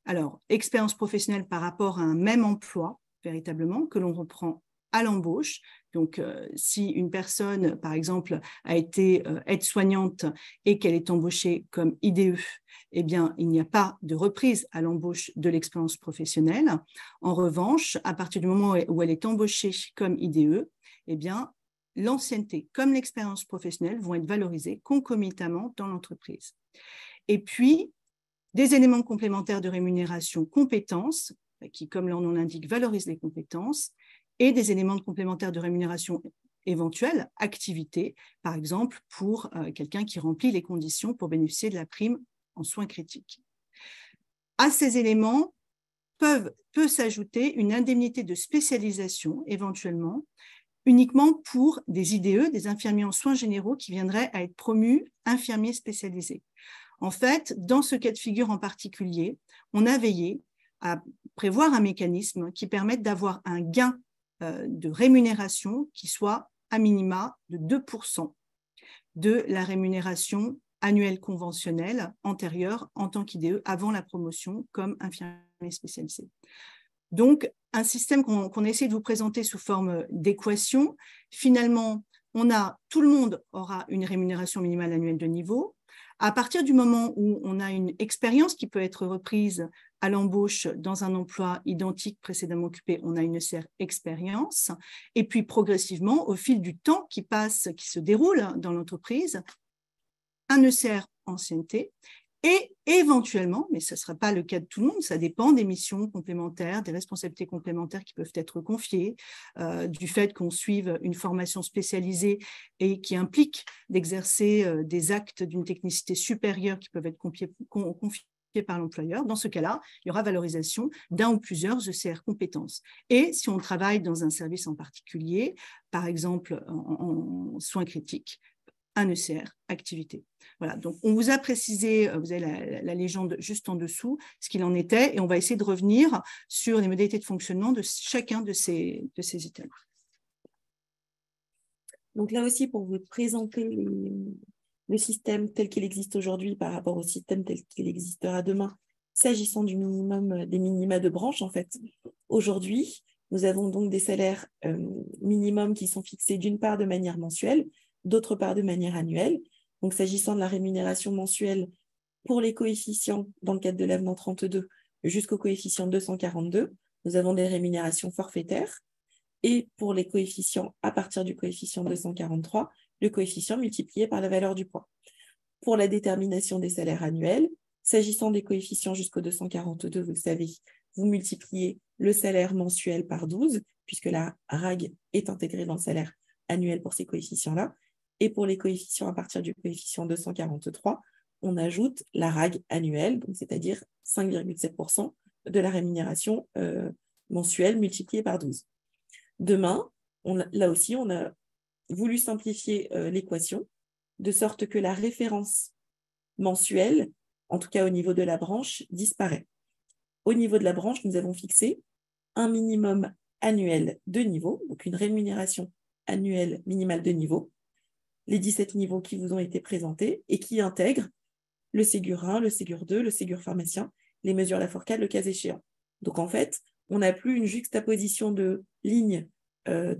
Alors, expérience professionnelle par rapport à un même emploi, véritablement, que l'on reprend à l'embauche. Donc, si une personne, par exemple, a été aide-soignante et qu'elle est embauchée comme IDE, eh bien, il n'y a pas de reprise à l'embauche de l'expérience professionnelle. En revanche, à partir du moment où elle est embauchée comme IDE, eh bien, l'ancienneté comme l'expérience professionnelle vont être valorisées concomitamment dans l'entreprise. Et puis, des éléments complémentaires de rémunération compétences, qui, comme leur nom l'indique, valorisent les compétences, et des éléments complémentaires de rémunération éventuelle, activité, par exemple, pour quelqu'un qui remplit les conditions pour bénéficier de la prime en soins critiques. À ces éléments peut s'ajouter une indemnité de spécialisation, éventuellement, uniquement pour des IDE, des infirmiers en soins généraux qui viendraient à être promus infirmiers spécialisés. En fait, dans ce cas de figure en particulier, on a veillé à prévoir un mécanisme qui permette d'avoir un gain de rémunération qui soit à minima de 2% de la rémunération annuelle conventionnelle antérieure en tant qu'IDE avant la promotion comme infirmier spécialisé. Donc, un système qu'on essaie de vous présenter sous forme d'équation. Finalement, tout le monde aura une rémunération minimale annuelle de niveau. À partir du moment où on a une expérience qui peut être reprise à l'embauche dans un emploi identique précédemment occupé, on a une ECR expérience. Et puis, progressivement, au fil du temps qui passe, qui se déroule dans l'entreprise, un ECR ancienneté. Et éventuellement, mais ce ne sera pas le cas de tout le monde, ça dépend des missions complémentaires, des responsabilités complémentaires qui peuvent être confiées, du fait qu'on suive une formation spécialisée et qui implique d'exercer des actes d'une technicité supérieure qui peuvent être confiés par l'employeur. Dans ce cas-là, il y aura valorisation d'un ou plusieurs ECR compétences. Et si on travaille dans un service en particulier, par exemple en soins critiques, un ECR activité. Voilà, donc on vous a précisé, vous avez la légende juste en dessous, ce qu'il en était, et on va essayer de revenir sur les modalités de fonctionnement de chacun de ces items. Donc là aussi, pour vous présenter le système tel qu'il existe aujourd'hui par rapport au système tel qu'il existera demain, s'agissant du minimum, des minima de branche, en fait. Aujourd'hui, nous avons donc des salaires minimums qui sont fixés d'une part de manière mensuelle, d'autre part de manière annuelle. Donc, s'agissant de la rémunération mensuelle pour les coefficients dans le cadre de l'avenant 32 jusqu'au coefficient 242, nous avons des rémunérations forfaitaires. Et pour les coefficients à partir du coefficient 243, le coefficient multiplié par la valeur du poids. Pour la détermination des salaires annuels, s'agissant des coefficients jusqu'au 242, vous le savez, vous multipliez le salaire mensuel par 12, puisque la RAG est intégrée dans le salaire annuel pour ces coefficients-là. Et pour les coefficients à partir du coefficient 243, on ajoute la RAG annuelle, c'est-à-dire 5,7% de la rémunération mensuelle multipliée par 12. Demain, là aussi, on a voulu simplifier l'équation, de sorte que la référence mensuelle, en tout cas au niveau de la branche, disparaît. Au niveau de la branche, nous avons fixé un minimum annuel de niveau, donc une rémunération annuelle minimale de niveau. les 17 niveaux qui vous ont été présentés et qui intègrent le Ségur 1, le Ségur 2, le Ségur pharmacien, les mesures Lafourcade, le cas échéant. Donc, en fait, on n'a plus une juxtaposition de lignes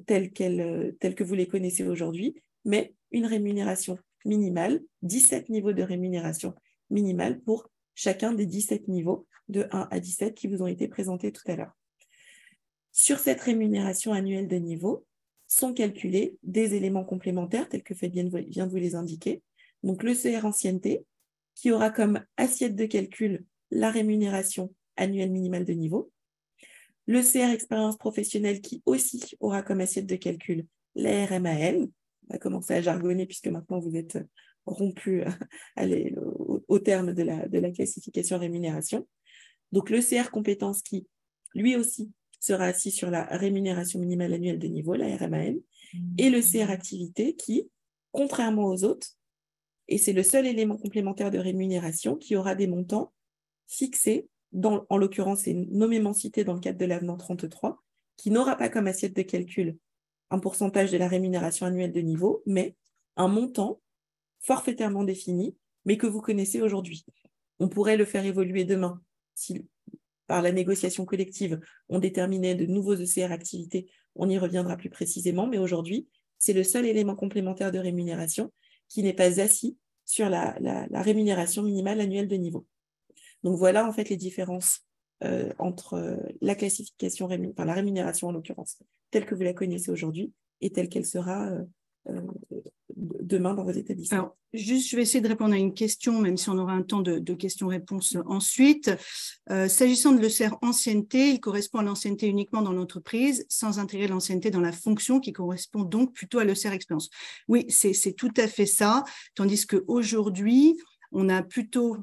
telles que vous les connaissez aujourd'hui, mais une rémunération minimale, 17 niveaux de rémunération minimale pour chacun des 17 niveaux de 1 à 17 qui vous ont été présentés tout à l'heure. Sur cette rémunération annuelle de niveau sont calculés des éléments complémentaires tels que Fabienne vient de vous les indiquer. Donc, le CR ancienneté, qui aura comme assiette de calcul la rémunération annuelle minimale de niveau. Le CR expérience professionnelle, qui aussi aura comme assiette de calcul la RMAL. On va commencer à jargonner puisque maintenant vous êtes rompu au terme de la classification rémunération. Donc, le CR compétences qui, lui aussi, sera assis sur la rémunération minimale annuelle de niveau, la RMAN, et le CR activité qui, contrairement aux autres, et c'est le seul élément complémentaire de rémunération qui aura des montants fixés, en l'occurrence, c'est nommément cité dans le cadre de l'avenant 33, qui n'aura pas comme assiette de calcul un pourcentage de la rémunération annuelle de niveau, mais un montant forfaitairement défini, mais que vous connaissez aujourd'hui. On pourrait le faire évoluer demain si, par la négociation collective, on déterminait de nouveaux ECR activités, on y reviendra plus précisément, mais aujourd'hui, c'est le seul élément complémentaire de rémunération qui n'est pas assis sur la rémunération minimale annuelle de niveau. Donc voilà en fait les différences entre la classification, la rémunération en l'occurrence, telle que vous la connaissez aujourd'hui et telle qu'elle sera demain dans vos établissements. Alors, juste, je vais essayer de répondre à une question, même si on aura un temps de questions-réponses ensuite. S'agissant de l'ECR ancienneté, il correspond à l'ancienneté uniquement dans l'entreprise, sans intégrer l'ancienneté dans la fonction, qui correspond donc plutôt à l'ECR expérience. Oui, c'est tout à fait ça, tandis qu'aujourd'hui, on a plutôt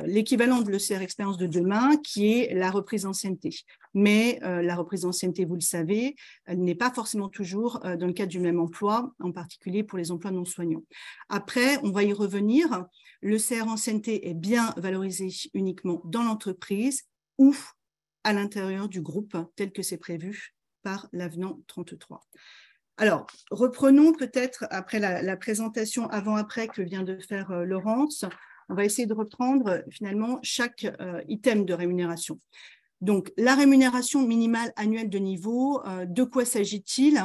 l'équivalent de l'ECR expérience de demain, qui est la reprise d'ancienneté. Mais la reprise d'ancienneté, vous le savez, elle n'est pas forcément toujours dans le cadre du même emploi, en particulier pour les emplois non soignants. Après, on va y revenir. L'ECR ancienneté est bien valorisé uniquement dans l'entreprise ou à l'intérieur du groupe, tel que c'est prévu par l'avenant 33. Alors, reprenons peut-être, après la présentation avant-après que vient de faire Laurence, on va essayer de reprendre finalement chaque item de rémunération. Donc, la rémunération minimale annuelle de niveau, de quoi s'agit-il?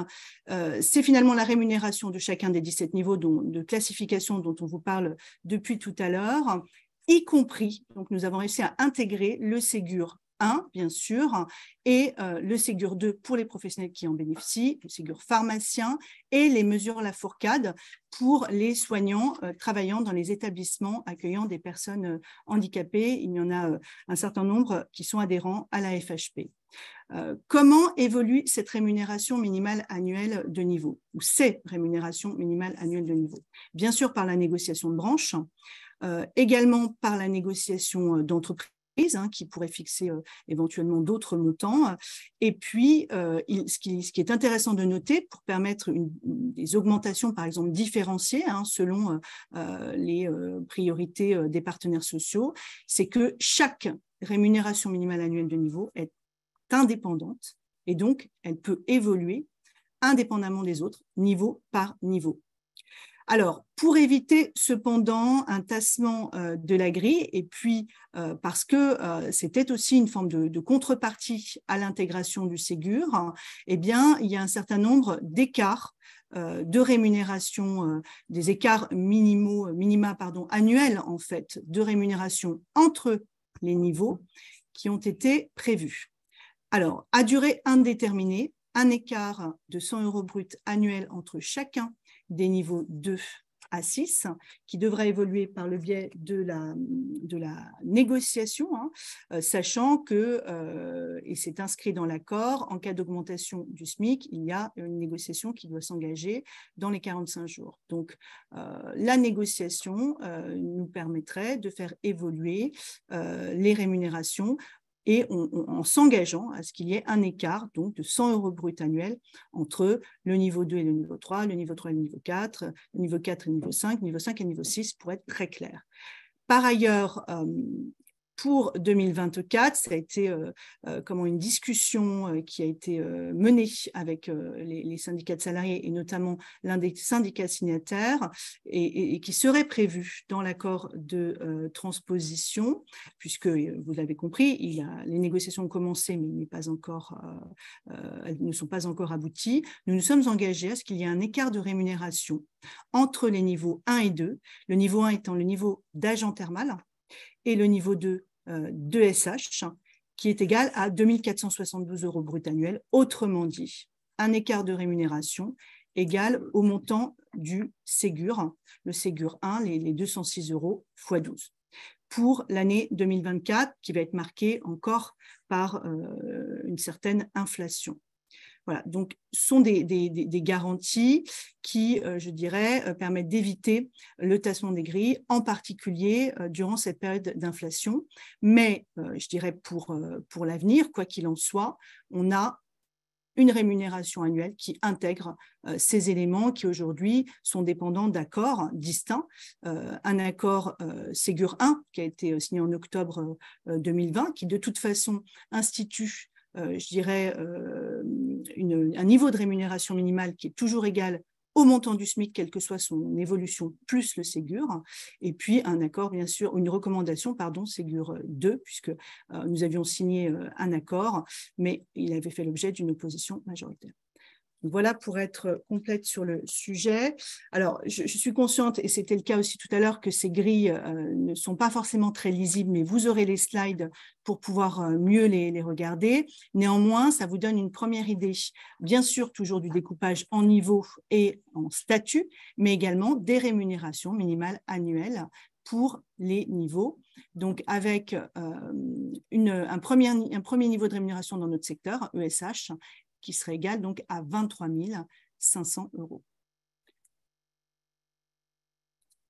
C'est finalement la rémunération de chacun des 17 niveaux de classification dont on vous parle depuis tout à l'heure, y compris, donc nous avons réussi à intégrer le Ségur 1, bien sûr, et le Ségur 2 pour les professionnels qui en bénéficient, le Ségur pharmacien et les mesures Lafourcade pour les soignants travaillant dans les établissements accueillant des personnes handicapées. Il y en a un certain nombre qui sont adhérents à la FHP. Comment évolue cette rémunération minimale annuelle de niveau, ou ces rémunérations minimales annuelles de niveau? Bien sûr par la négociation de branche, également par la négociation d'entreprise, qui pourrait fixer éventuellement d'autres montants. Et puis, ce qui est intéressant de noter, pour permettre des augmentations, par exemple, différenciées selon les priorités des partenaires sociaux, c'est que chaque rémunération minimale annuelle de niveau est indépendante et donc elle peut évoluer indépendamment des autres, niveau par niveau. Alors, pour éviter cependant un tassement de la grille, et puis parce que c'était aussi une forme de contrepartie à l'intégration du Ségur, eh bien, il y a un certain nombre d'écarts de rémunération, des écarts minima annuels en fait, de rémunération entre les niveaux qui ont été prévus. Alors, à durée indéterminée, un écart de 100 € brut annuel entre chacun des niveaux 2 à 6, qui devra évoluer par le biais de la négociation, sachant que, et c'est inscrit dans l'accord, en cas d'augmentation du SMIC, il y a une négociation qui doit s'engager dans les 45 jours. Donc, la négociation nous permettrait de faire évoluer les rémunérations et en s'engageant à ce qu'il y ait un écart donc, de 100 € brut annuel entre le niveau 2 et le niveau 3, le niveau 3 et le niveau 4, le niveau 4 et le niveau 5 et le niveau 6, pour être très clair. Par ailleurs, Pour 2024, ça a été une discussion qui a été menée avec les syndicats de salariés et notamment l'un des syndicats signataires et qui serait prévu dans l'accord de transposition, puisque vous l'avez compris, les négociations ont commencé mais elles ne sont pas encore abouties. Nous nous sommes engagés à ce qu'il y ait un écart de rémunération entre les niveaux 1 et 2, le niveau 1 étant le niveau d'agent thermal et le niveau 2 d'ESH, qui est égal à 2 472 € brut annuels. Autrement dit, un écart de rémunération égal au montant du Ségur, le Ségur 1, les 206 € x 12, pour l'année 2024, qui va être marquée encore par une certaine inflation. Voilà, donc ce sont des garanties qui, je dirais, permettent d'éviter le tassement des grilles, en particulier durant cette période d'inflation. Mais, je dirais, pour l'avenir, quoi qu'il en soit, on a une rémunération annuelle qui intègre ces éléments qui aujourd'hui sont dépendants d'accords distincts. Un accord Ségur 1 qui a été signé en octobre 2020, qui de toute façon institue je dirais, un niveau de rémunération minimale qui est toujours égal au montant du SMIC, quelle que soit son évolution, plus le Ségur, et puis un accord, bien sûr, une recommandation, Ségur 2, puisque nous avions signé un accord, mais il avait fait l'objet d'une opposition majoritaire. Voilà pour être complète sur le sujet. Alors, je suis consciente, et c'était le cas aussi tout à l'heure, que ces grilles ne sont pas forcément très lisibles, mais vous aurez les slides pour pouvoir mieux les regarder. Néanmoins, ça vous donne une première idée, bien sûr, toujours du découpage en niveaux et en statut, mais également des rémunérations minimales annuelles pour les niveaux. Donc, avec un premier niveau de rémunération dans notre secteur, ESH, qui serait égal donc à 23 500 €.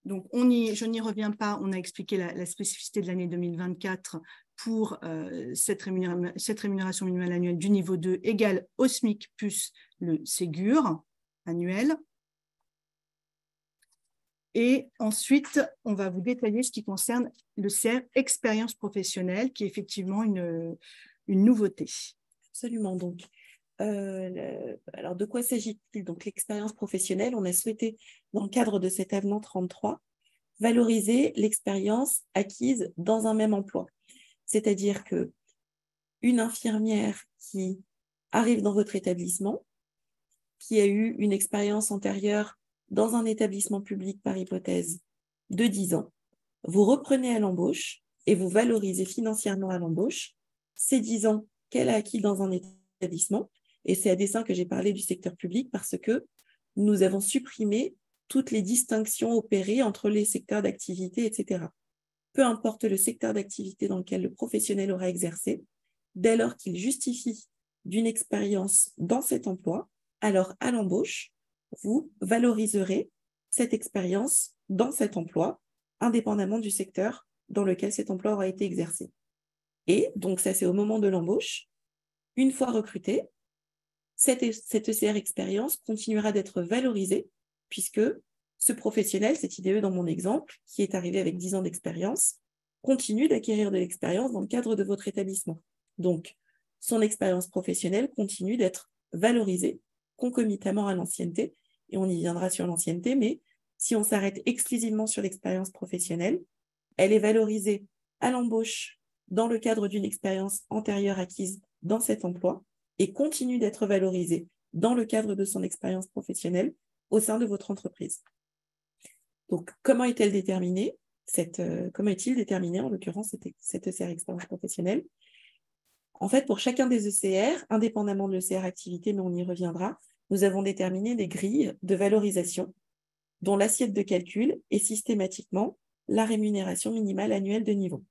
Donc, je n'y reviens pas, on a expliqué la spécificité de l'année 2024 pour cette rémunération minimale annuelle du niveau 2 égale au SMIC plus le Ségur annuel. Et ensuite, on va vous détailler ce qui concerne le CR expérience professionnelle, qui est effectivement une nouveauté. Absolument, donc. Alors, de quoi s'agit-il? Donc, l'expérience professionnelle, on a souhaité, dans le cadre de cet avenant 33, valoriser l'expérience acquise dans un même emploi. C'est-à-dire qu'une infirmière qui arrive dans votre établissement, qui a eu une expérience antérieure dans un établissement public par hypothèse de 10 ans, vous reprenez à l'embauche et vous valorisez financièrement à l'embauche ces 10 ans qu'elle a acquis dans un établissement. Et c'est à dessein que j'ai parlé du secteur public parce que nous avons supprimé toutes les distinctions opérées entre les secteurs d'activité, etc. Peu importe le secteur d'activité dans lequel le professionnel aura exercé, dès lors qu'il justifie d'une expérience dans cet emploi, alors à l'embauche, vous valoriserez cette expérience dans cet emploi, indépendamment du secteur dans lequel cet emploi aura été exercé. Et donc ça, c'est au moment de l'embauche. Une fois recruté, cette ECR expérience continuera d'être valorisée puisque ce professionnel, cet IDE dans mon exemple, qui est arrivé avec 10 ans d'expérience, continue d'acquérir de l'expérience dans le cadre de votre établissement. Donc, son expérience professionnelle continue d'être valorisée concomitamment à l'ancienneté, et on y viendra sur l'ancienneté, mais si on s'arrête exclusivement sur l'expérience professionnelle, elle est valorisée à l'embauche dans le cadre d'une expérience antérieure acquise dans cet emploi, et continue d'être valorisée dans le cadre de son expérience professionnelle au sein de votre entreprise. Donc, comment est-elle déterminée comment est-il déterminé, en l'occurrence, cette ECR expérience professionnelle? En fait, pour chacun des ECR, indépendamment de l'ECR activité, mais on y reviendra, nous avons déterminé des grilles de valorisation dont l'assiette de calcul est systématiquement la rémunération minimale annuelle de niveau.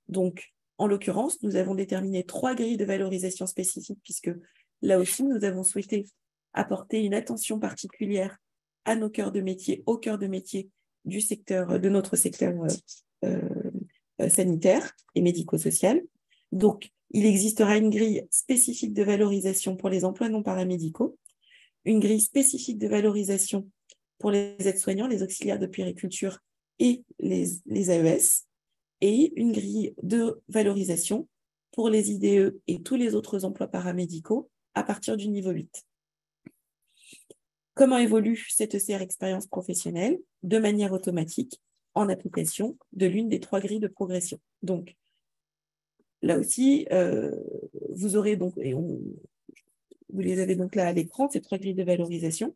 Donc, en l'occurrence, nous avons déterminé 3 grilles de valorisation spécifiques puisque là aussi, nous avons souhaité apporter une attention particulière à nos cœurs de métier, au cœur de métier de notre secteur sanitaire et médico-social. Donc, il existera une grille spécifique de valorisation pour les emplois non paramédicaux, une grille spécifique de valorisation pour les aides-soignants, les auxiliaires de puériculture et les AES, et une grille de valorisation pour les IDE et tous les autres emplois paramédicaux à partir du niveau 8. Comment évolue cette ECR expérience professionnelle? De manière automatique, en application de l'une des 3 grilles de progression. Donc, là aussi, vous aurez donc, vous les avez donc là à l'écran, ces 3 grilles de valorisation.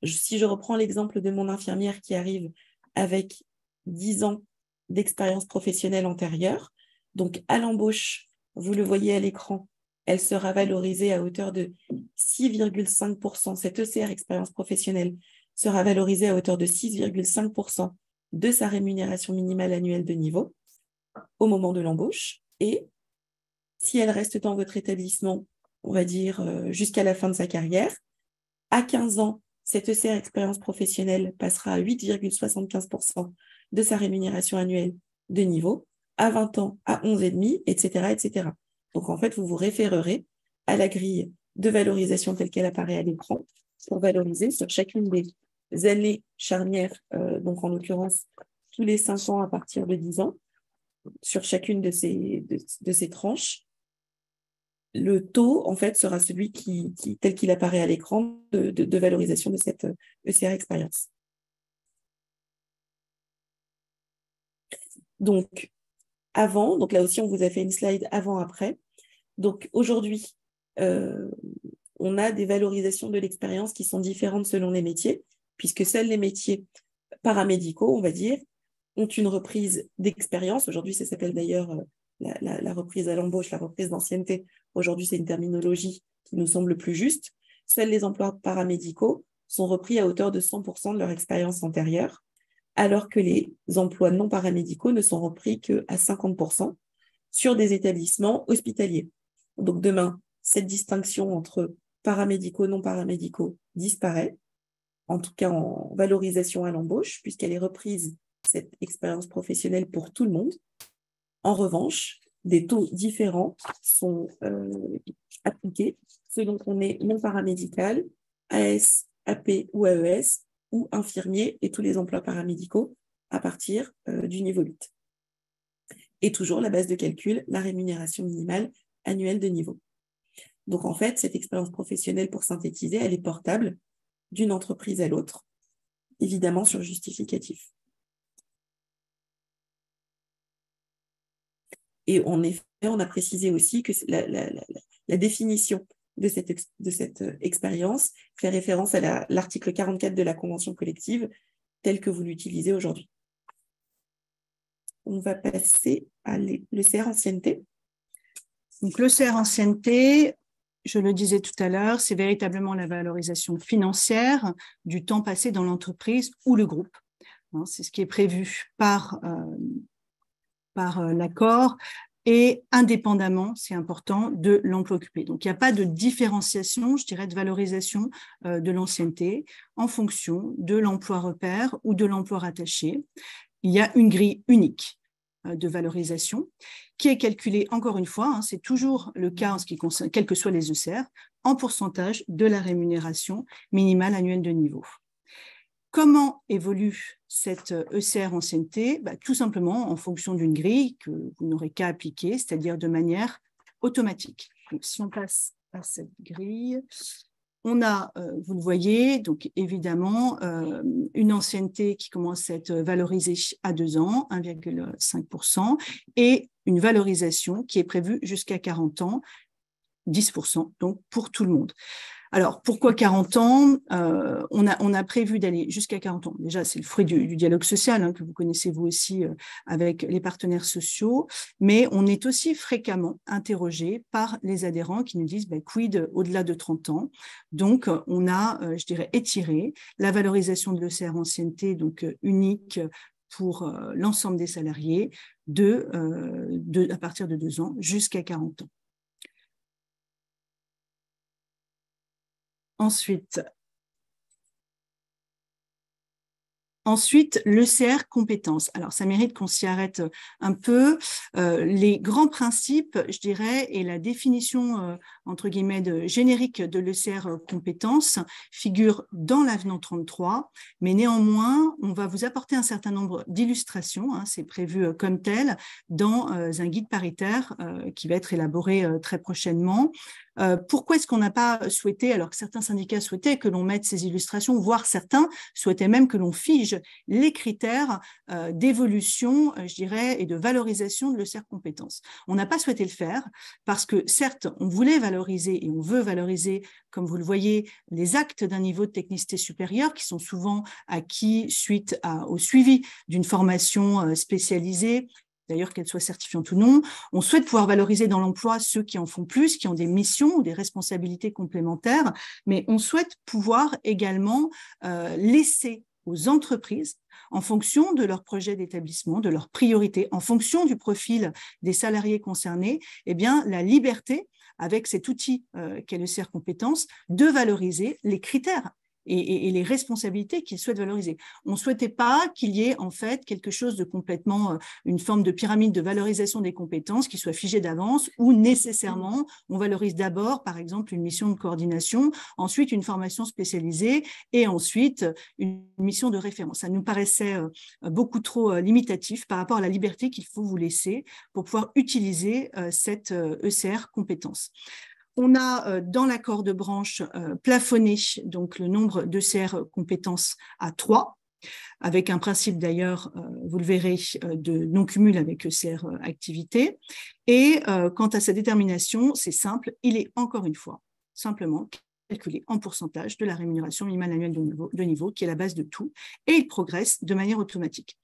Si je reprends l'exemple de mon infirmière qui arrive avec 10 ans d'expérience professionnelle antérieure, donc à l'embauche, vous le voyez à l'écran, elle sera valorisée à hauteur de 6,5%. Cette ECR expérience professionnelle sera valorisée à hauteur de 6,5% de sa rémunération minimale annuelle de niveau au moment de l'embauche. Et si elle reste dans votre établissement, on va dire jusqu'à la fin de sa carrière, à 15 ans, cette ECR expérience professionnelle passera à 8,75% de sa rémunération annuelle de niveau, à 20 ans à 11,5%, etc., etc. Donc, en fait, vous vous référerez à la grille de valorisation telle qu'elle apparaît à l'écran pour valoriser sur chacune des années charnières, donc en l'occurrence, tous les 5 ans à partir de 10 ans, sur chacune de ces tranches. Le taux, en fait, sera celui tel qu'il apparaît à l'écran de valorisation de cette ECR expérience. Donc, avant, donc là aussi, on vous a fait une slide avant-après. Donc, aujourd'hui, on a des valorisations de l'expérience qui sont différentes selon les métiers, puisque seuls les métiers paramédicaux, on va dire, ont une reprise d'expérience. Aujourd'hui, ça s'appelle d'ailleurs la reprise à l'embauche, la reprise d'ancienneté. Aujourd'hui, c'est une terminologie qui nous semble plus juste. Seuls les emplois paramédicaux sont repris à hauteur de 100% de leur expérience antérieure, alors que les emplois non paramédicaux ne sont repris qu'à 50% sur des établissements hospitaliers. Donc demain, cette distinction entre paramédicaux, non paramédicaux disparaît, en tout cas en valorisation à l'embauche, puisqu'elle est reprise, cette expérience professionnelle, pour tout le monde. En revanche, des taux différents sont appliqués selon qu'on est non paramédical, AS, AP ou AES, ou infirmier et tous les emplois paramédicaux à partir du niveau 8. Et toujours la base de calcul, la rémunération minimale annuelle de niveau. Donc en fait, cette expérience professionnelle, pour synthétiser, elle est portable d'une entreprise à l'autre, évidemment sur justificatif. Et en effet, on a précisé aussi que la définition de cette expérience fait référence à l'article 44 de la Convention collective, tel que vous l'utilisez aujourd'hui. On va passer à l'ECR ancienneté. Donc, l'ECR ancienneté, je le disais tout à l'heure, c'est véritablement la valorisation financière du temps passé dans l'entreprise ou le groupe. C'est ce qui est prévu par l'accord et indépendamment, c'est important, de l'emploi occupé. Donc, il n'y a pas de différenciation, je dirais, de valorisation de l'ancienneté en fonction de l'emploi repère ou de l'emploi rattaché. Il y a une grille unique de valorisation qui est calculée, encore une fois, c'est toujours le cas en ce qui concerne, quels que soient les ECR, en pourcentage de la rémunération minimale annuelle de niveau. Comment évolue cette ECR ancienneté? Tout simplement en fonction d'une grille que vous n'aurez qu'à appliquer, c'est-à-dire de manière automatique. Donc, si on passe à cette grille, on a, vous le voyez, donc évidemment, une ancienneté qui commence à être valorisée à 2 ans, 1,5%, et une valorisation qui est prévue jusqu'à 40 ans, 10%, donc pour tout le monde. Alors, pourquoi 40 ans? On a prévu d'aller jusqu'à 40 ans. Déjà, c'est le fruit du dialogue social que vous connaissez vous aussi avec les partenaires sociaux, mais on est aussi fréquemment interrogé par les adhérents qui nous disent quid au-delà de 30 ans. Donc, on a, je dirais, étiré la valorisation de l'ECR ancienneté, donc unique pour l'ensemble des salariés, à partir de 2 ans jusqu'à 40 ans. Ensuite, Ensuite, l'ECR compétences. Alors, ça mérite qu'on s'y arrête un peu. Les grands principes, je dirais, et la définition, entre guillemets, générique de l'ECR compétences figurent dans l'avenant 33, mais néanmoins, on va vous apporter un certain nombre d'illustrations, hein, c'est prévu comme tel, dans un guide paritaire qui va être élaboré très prochainement. Pourquoi est-ce qu'on n'a pas souhaité, alors que certains syndicats souhaitaient que l'on mette ces illustrations, voire certains souhaitaient même que l'on fige les critères d'évolution, je dirais, et de valorisation de l'ECR compétences. On n'a pas souhaité le faire parce que, certes, on voulait valoriser et on veut valoriser, comme vous le voyez, les actes d'un niveau de technicité supérieure qui sont souvent acquis suite au suivi d'une formation spécialisée, d'ailleurs qu'elle soit certifiante ou non. On souhaite pouvoir valoriser dans l'emploi ceux qui en font plus, qui ont des missions ou des responsabilités complémentaires, mais on souhaite pouvoir également laisser aux entreprises, en fonction de leur projet d'établissement, de leurs priorités, en fonction du profil des salariés concernés, eh bien, la liberté, avec cet outil qu'est le CR Compétences, de valoriser les critères et les responsabilités qu'ils souhaitent valoriser. On ne souhaitait pas qu'il y ait en fait quelque chose de complètement, une forme de pyramide de valorisation des compétences qui soit figée d'avance, où nécessairement on valorise d'abord, par exemple, une mission de coordination, ensuite une formation spécialisée et ensuite une mission de référence. Ça nous paraissait beaucoup trop limitatif par rapport à la liberté qu'il faut vous laisser pour pouvoir utiliser cette ECR compétence. On a dans l'accord de branche plafonné donc, le nombre d'ECR compétences à 3, avec un principe d'ailleurs, vous le verrez, de non-cumul avec ECR activité. Et quant à sa détermination, c'est simple, il est encore une fois simplement calculé en pourcentage de la rémunération minimale annuelle de niveau, qui est la base de tout, et il progresse de manière automatique.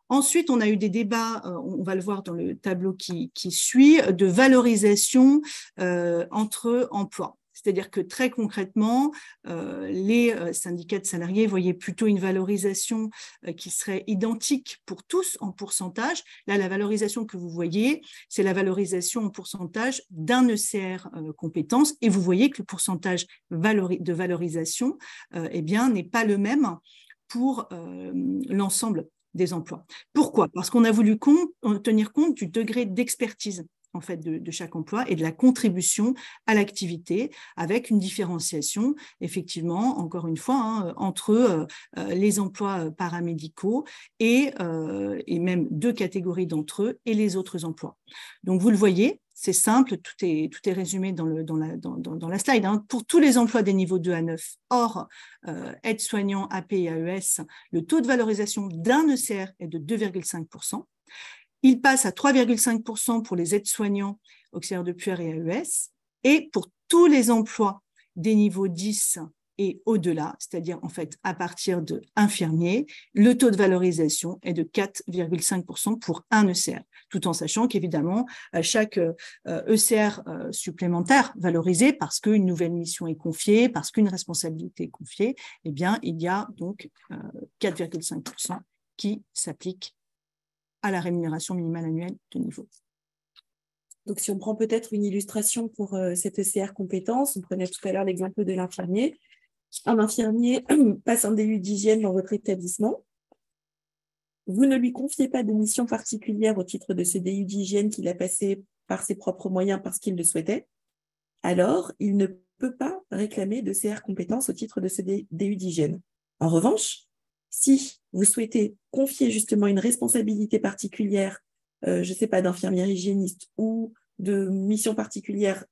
Ensuite, on a eu des débats, on va le voir dans le tableau qui suit, de valorisation entre emplois. C'est-à-dire que très concrètement, les syndicats de salariés voyaient plutôt une valorisation qui serait identique pour tous en pourcentage. Là, la valorisation que vous voyez, c'est la valorisation en pourcentage d'un ECR compétence. Et vous voyez que le pourcentage de valorisation eh bien, n'est pas le même pour l'ensemble des emplois. Pourquoi? Parce qu'on a voulu tenir compte du degré d'expertise en fait, de chaque emploi et de la contribution à l'activité, avec une différenciation, effectivement, encore une fois, hein, entre les emplois paramédicaux et même 2 catégories d'entre eux et les autres emplois. Donc, vous le voyez, c'est simple, tout est résumé dans la slide. Hein. Pour tous les emplois des niveaux 2 à 9, hors aide-soignant, AP et AES, le taux de valorisation d'un ECR est de 2,5%. Il passe à 3,5% pour les aides-soignants, auxiliaires de puère et AES. Et pour tous les emplois des niveaux 10 et au-delà, c'est-à-dire en fait à partir de infirmiers, le taux de valorisation est de 4,5% pour un ECR, tout en sachant qu'évidemment, chaque ECR supplémentaire valorisé parce qu'une nouvelle mission est confiée, parce qu'une responsabilité est confiée, eh bien, il y a donc 4,5% qui s'appliquent à la rémunération minimale annuelle de niveau. Donc, si on prend peut-être une illustration pour cette ECR compétence, on prenait tout à l'heure l'exemple de l'infirmier. Un infirmier passe un DU d'hygiène dans votre établissement. Vous ne lui confiez pas de mission particulière au titre de ce DU d'hygiène qu'il a passé par ses propres moyens parce qu'il le souhaitait. Alors, il ne peut pas réclamer de CR compétence au titre de ce DU d'hygiène. En revanche, si vous souhaitez confier justement une responsabilité particulière, je ne sais pas, d'infirmière hygiéniste ou de mission particulière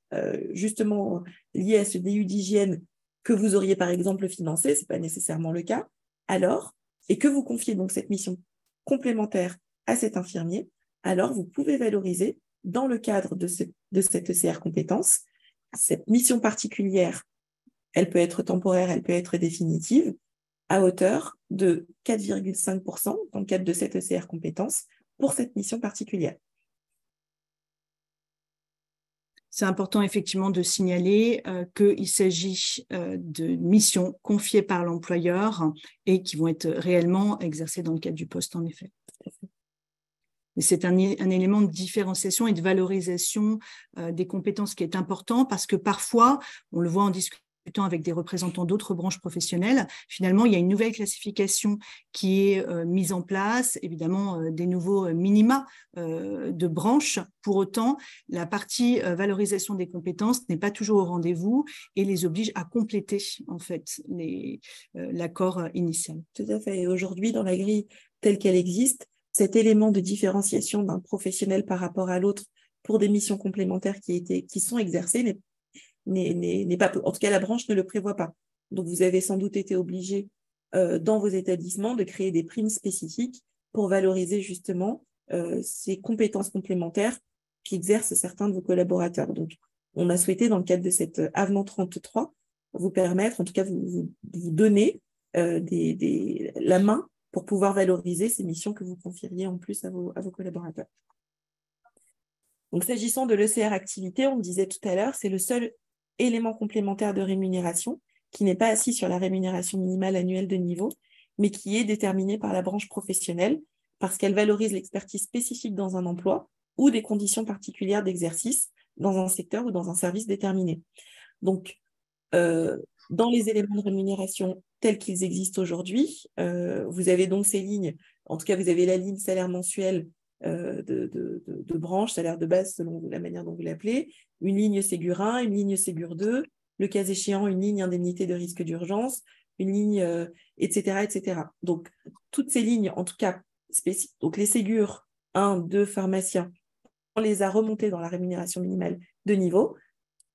justement liée à ce DU d'hygiène que vous auriez par exemple financé, ce n'est pas nécessairement le cas, alors, et que vous confiez donc cette mission complémentaire à cet infirmier, alors vous pouvez valoriser dans le cadre de cette ECR compétence, cette mission particulière, elle peut être temporaire, elle peut être définitive, à hauteur de 4,5% dans le cadre de cette ECR compétence pour cette mission particulière. C'est important effectivement de signaler qu'il s'agit de missions confiées par l'employeur et qui vont être réellement exercées dans le cadre du poste, en effet. Et c'est un élément de différenciation et de valorisation des compétences qui est important parce que parfois, on le voit en discussion avec des représentants d'autres branches professionnelles, finalement, il y a une nouvelle classification qui est mise en place, évidemment, des nouveaux minima de branches. Pour autant, la partie valorisation des compétences n'est pas toujours au rendez-vous et les oblige à compléter, en fait, l'accord initial. Tout à fait. Et aujourd'hui, dans la grille telle qu'elle existe, cet élément de différenciation d'un professionnel par rapport à l'autre pour des missions complémentaires qui sont exercées n'est pas, en tout cas la branche ne le prévoit pas. Donc vous avez sans doute été obligé dans vos établissements de créer des primes spécifiques pour valoriser justement ces compétences complémentaires qu'exercent certains de vos collaborateurs. Donc on a souhaité dans le cadre de cet avenant 33 vous permettre, en tout cas vous donner la main pour pouvoir valoriser ces missions que vous confieriez en plus à vos collaborateurs. Donc s'agissant de l'ECR activité, on le disait tout à l'heure, c'est le seul élément complémentaire de rémunération qui n'est pas assis sur la rémunération minimale annuelle de niveau, mais qui est déterminé par la branche professionnelle parce qu'elle valorise l'expertise spécifique dans un emploi ou des conditions particulières d'exercice dans un secteur ou dans un service déterminé. Donc, dans les éléments de rémunération tels qu'ils existent aujourd'hui, vous avez donc ces lignes, en tout cas vous avez la ligne salaire mensuel de branche, salaire de base selon la manière dont vous l'appelez, une ligne Ségur 1, une ligne Ségur 2, le cas échéant, une ligne indemnité de risque d'urgence, une ligne, etc., etc. Donc, toutes ces lignes, en tout cas spécifiques, donc les Ségur 1, 2, pharmaciens, on les a remontées dans la rémunération minimale de niveau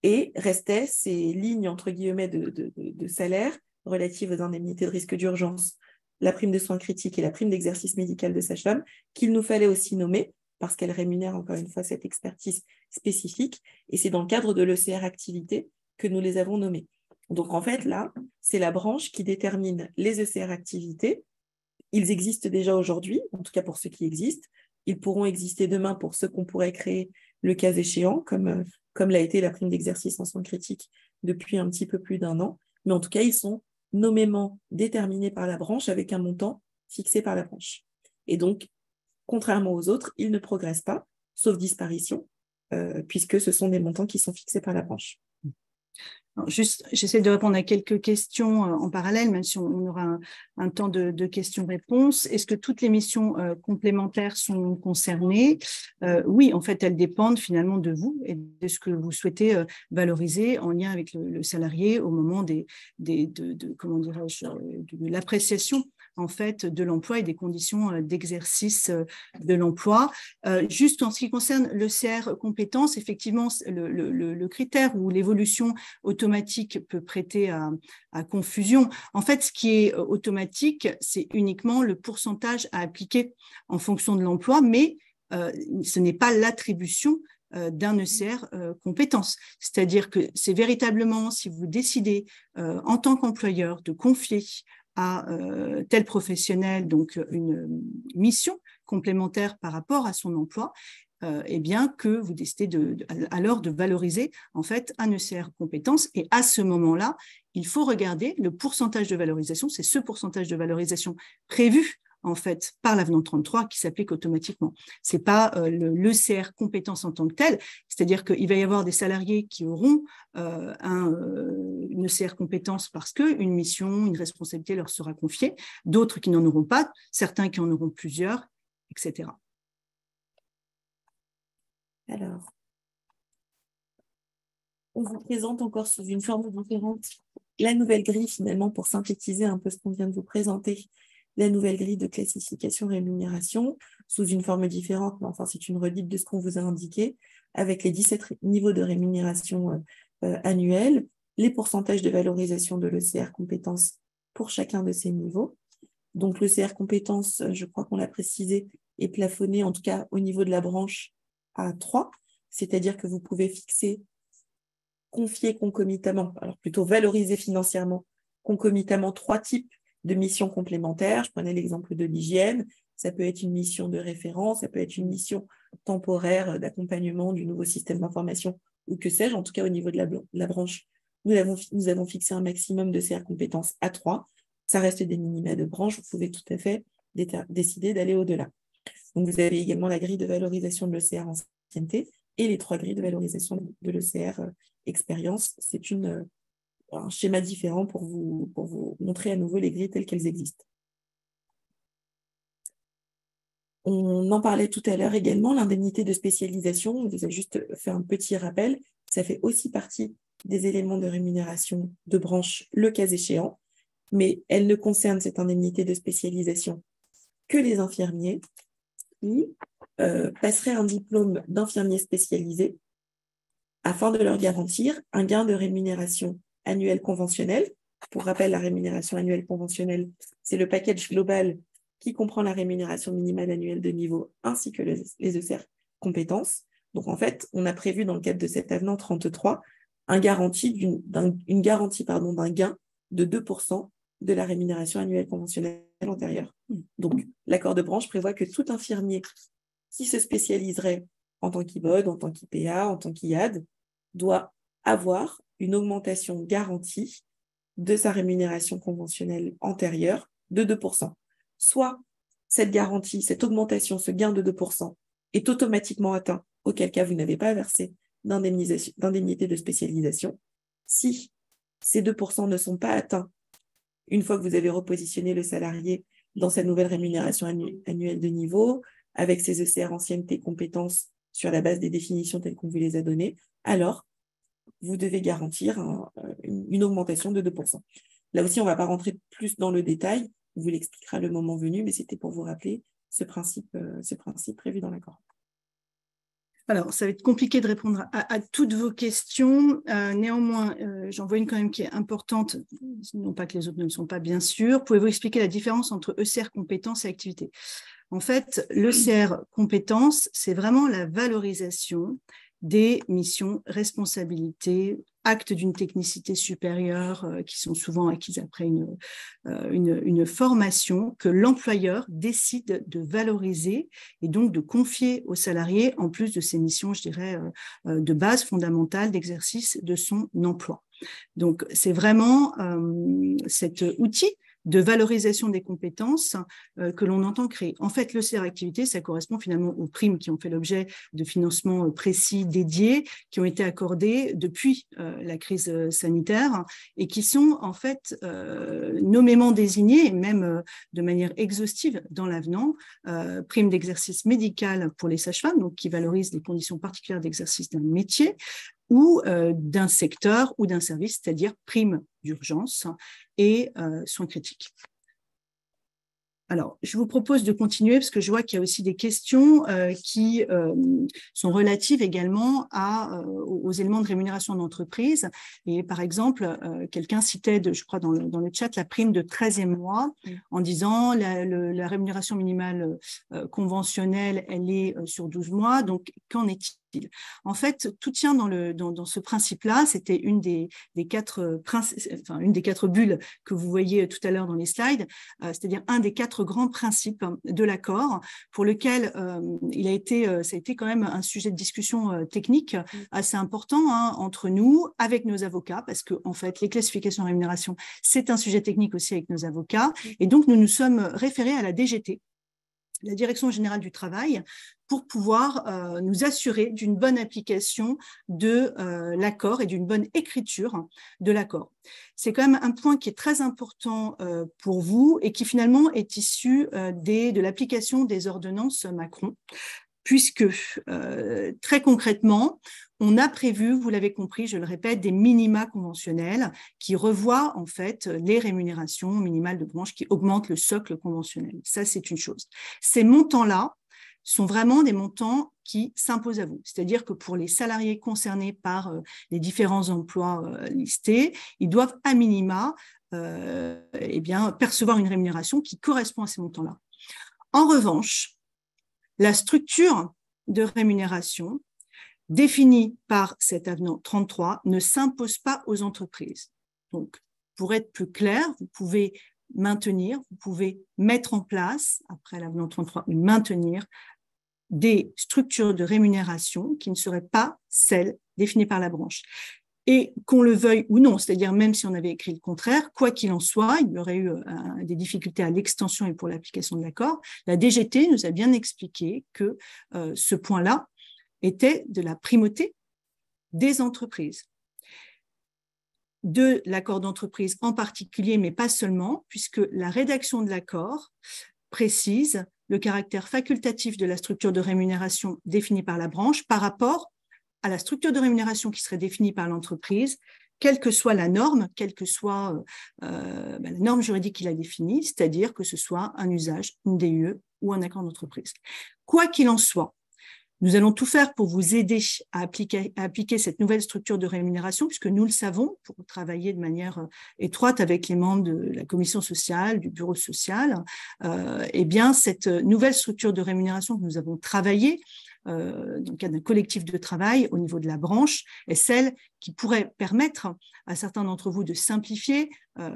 et restaient ces lignes, entre guillemets, de salaire relatives aux indemnités de risque d'urgence, la prime de soins critiques et la prime d'exercice médical de sage-femme, qu'il nous fallait aussi nommer, parce qu'elle rémunère encore une fois cette expertise spécifique, et c'est dans le cadre de l'ECR activité que nous les avons nommées. Donc en fait, là, c'est la branche qui détermine les ECR activités. Ils existent déjà aujourd'hui, en tout cas pour ceux qui existent. Ils pourront exister demain pour ceux qu'on pourrait créer le cas échéant, comme l'a été la prime d'exercice en soins critiques depuis un petit peu plus d'1 an. Mais en tout cas, ils sont nommément déterminés par la branche avec un montant fixé par la branche. Et donc, contrairement aux autres, ils ne progressent pas, sauf disparition, puisque ce sont des montants qui sont fixés par la branche. Alors juste, j'essaie de répondre à quelques questions en parallèle, même si on aura un temps de questions-réponses. Est-ce que toutes les missions complémentaires sont concernées? Oui, en fait, elles dépendent finalement de vous et de ce que vous souhaitez valoriser en lien avec le salarié au moment de l'appréciation en fait de l'emploi et des conditions d'exercice de l'emploi. Juste en ce qui concerne le CR compétences, effectivement, le critère ou l'évolution automatique peut prêter à confusion. En fait, ce qui est automatique, c'est uniquement le pourcentage à appliquer en fonction de l'emploi, mais ce n'est pas l'attribution d'un ECR compétence. C'est-à-dire que c'est véritablement, si vous décidez en tant qu'employeur de confier à tel professionnel donc une mission complémentaire par rapport à son emploi, eh bien que vous décidez alors de valoriser en fait un ECR compétence, et à ce moment-là, il faut regarder le pourcentage de valorisation, c'est ce pourcentage de valorisation prévu en fait par l'avenant 33 qui s'applique automatiquement. C'est pas l'ECR compétence en tant que tel, c'est-à-dire qu'il va y avoir des salariés qui auront une ECR compétence parce qu'une mission, une responsabilité leur sera confiée, d'autres qui n'en auront pas, certains qui en auront plusieurs, etc. Alors, on vous présente encore sous une forme différente la nouvelle grille, finalement, pour synthétiser un peu ce qu'on vient de vous présenter, la nouvelle grille de classification rémunération, sous une forme différente, mais enfin, c'est une redite de ce qu'on vous a indiqué, avec les 17 niveaux de rémunération annuels, les pourcentages de valorisation de l'ECR compétences pour chacun de ces niveaux. Donc, l'ECR compétences, je crois qu'on l'a précisé, est plafonné, en tout cas au niveau de la branche, à 3, c'est-à-dire que vous pouvez fixer, confier concomitamment, alors plutôt valoriser financièrement concomitamment 3 types de missions complémentaires. Je prenais l'exemple de l'hygiène, ça peut être une mission de référence, ça peut être une mission temporaire d'accompagnement du nouveau système d'information ou que sais-je, en tout cas au niveau de la branche. Nous avons fixé un maximum de CR compétences à 3, ça reste des minima de branche, vous pouvez tout à fait décider d'aller au-delà. Donc, vous avez également la grille de valorisation de l'ECR ancienneté et les 3 grilles de valorisation de l'ECR expérience. C'est une un schéma différent pour vous montrer à nouveau les grilles telles qu'elles existent. On en parlait tout à l'heure également, l'indemnité de spécialisation, on vous a juste fait un petit rappel, ça fait aussi partie des éléments de rémunération de branche, le cas échéant, mais elle ne concerne cette indemnité de spécialisation que les infirmiers qui passeraient un diplôme d'infirmier spécialisé afin de leur garantir un gain de rémunération annuelle conventionnelle. Pour rappel, la rémunération annuelle conventionnelle, c'est le package global qui comprend la rémunération minimale annuelle de niveau ainsi que les ECR compétences. Donc, en fait, on a prévu dans le cadre de cet avenant 33 une garantie d'un gain de 2% de la rémunération annuelle conventionnelle antérieure. Donc, l'accord de branche prévoit que tout infirmier qui se spécialiserait en tant qu'IBOD, en tant qu'IPA, en tant qu'IAD, doit avoir une augmentation garantie de sa rémunération conventionnelle antérieure de 2%. Soit cette garantie, cette augmentation, ce gain de 2% est automatiquement atteint, auquel cas vous n'avez pas versé d'indemnité de spécialisation. Si ces 2% ne sont pas atteints une fois que vous avez repositionné le salarié dans sa nouvelle rémunération annuelle de niveau, avec ses ECR ancienneté compétences sur la base des définitions telles qu'on vous les a données, alors vous devez garantir une augmentation de 2%. Là aussi, on ne va pas rentrer plus dans le détail, on vous l'expliquera le moment venu, mais c'était pour vous rappeler ce principe prévu dans l'accord. Alors, ça va être compliqué de répondre à toutes vos questions. Néanmoins, j'en vois une quand même qui est importante, non pas que les autres ne le sont pas, bien sûr. Pouvez-vous expliquer la différence entre ECR compétences et activité? En fait, l'ECR compétences, c'est vraiment la valorisation des missions, responsabilités, actes d'une technicité supérieure qui sont souvent acquises après une formation que l'employeur décide de valoriser et donc de confier aux salariés en plus de ces missions, je dirais, de base fondamentale d'exercice de son emploi. Donc, c'est vraiment cet outil de valorisation des compétences que l'on entend créer. En fait, le CR Activité, ça correspond finalement aux primes qui ont fait l'objet de financements précis dédiés, qui ont été accordés depuis la crise sanitaire et qui sont en fait nommément désignés, et même de manière exhaustive dans l'avenant, prime d'exercice médical pour les sages-femmes, donc qui valorisent les conditions particulières d'exercice d'un métier, ou d'un secteur ou d'un service, c'est-à-dire prime d'urgence et soins critiques. Alors, je vous propose de continuer parce que je vois qu'il y a aussi des questions qui sont relatives également aux éléments de rémunération d'entreprise. Et par exemple, quelqu'un citait, je crois, dans le chat, la prime de 13e mois en disant la rémunération minimale conventionnelle, elle est sur 12 mois. Donc, qu'en est-il? En fait, tout tient dans ce principe-là. C'était une des quatre bulles que vous voyez tout à l'heure dans les slides, c'est-à-dire un des 4 grands principes de l'accord pour lequel ça a été quand même un sujet de discussion technique assez important entre nous, avec nos avocats, parce que en fait, les classifications de rémunération, c'est un sujet technique aussi avec nos avocats. Et donc, nous nous sommes référés à la DGT, la Direction générale du travail, pour pouvoir nous assurer d'une bonne application de l'accord et d'une bonne écriture de l'accord. C'est quand même un point qui est très important pour vous et qui finalement est issu de l'application des ordonnances Macron, puisque très concrètement, on a prévu, vous l'avez compris, je le répète, des minima conventionnels qui revoient en fait les rémunérations minimales de branche, qui augmentent le socle conventionnel. Ça, c'est une chose. Ces montants-là sont vraiment des montants qui s'imposent à vous. C'est-à-dire que pour les salariés concernés par les différents emplois listés, ils doivent à minima percevoir une rémunération qui correspond à ces montants-là. En revanche, la structure de rémunération définie par cet avenant 33 ne s'impose pas aux entreprises. Donc, pour être plus clair, vous pouvez mettre en place, après l'avenant 33, maintenir des structures de rémunération qui ne seraient pas celles définies par la branche. Et qu'on le veuille ou non, c'est-à-dire même si on avait écrit le contraire, quoi qu'il en soit, il y aurait eu des difficultés à l'extension et pour l'application de l'accord, la DGT nous a bien expliqué que ce point-là était de la primauté des entreprises. de l'accord d'entreprise en particulier, mais pas seulement, puisque la rédaction de l'accord précise le caractère facultatif de la structure de rémunération définie par la branche par rapport à la structure de rémunération qui serait définie par l'entreprise, quelle que soit la norme, quelle que soit la norme juridique qui la définit, c'est-à-dire que ce soit un usage, une DUE ou un accord d'entreprise. Quoi qu'il en soit, nous allons tout faire pour vous aider à appliquer cette nouvelle structure de rémunération, puisque nous le savons, pour travailler de manière étroite avec les membres de la commission sociale, du bureau social, eh bien, cette nouvelle structure de rémunération que nous avons travaillée dans le cadre d'un collectif de travail au niveau de la branche est celle qui pourrait permettre à certains d'entre vous de simplifier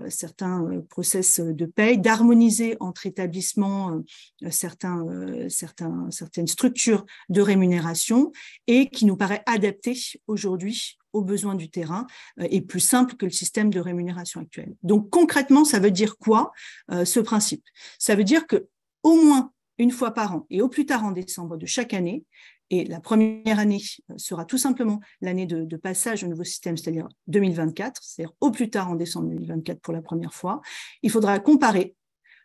certains process de paye, d'harmoniser entre établissements certaines structures de rémunération et qui nous paraît adaptée aujourd'hui aux besoins du terrain et plus simple que le système de rémunération actuel. Donc concrètement, ça veut dire quoi ce principe? Ça veut dire que au moins une fois par an et au plus tard en décembre de chaque année, et la première année sera tout simplement l'année de passage au nouveau système, c'est-à-dire 2024, c'est-à-dire au plus tard en décembre 2024 pour la première fois, il faudra comparer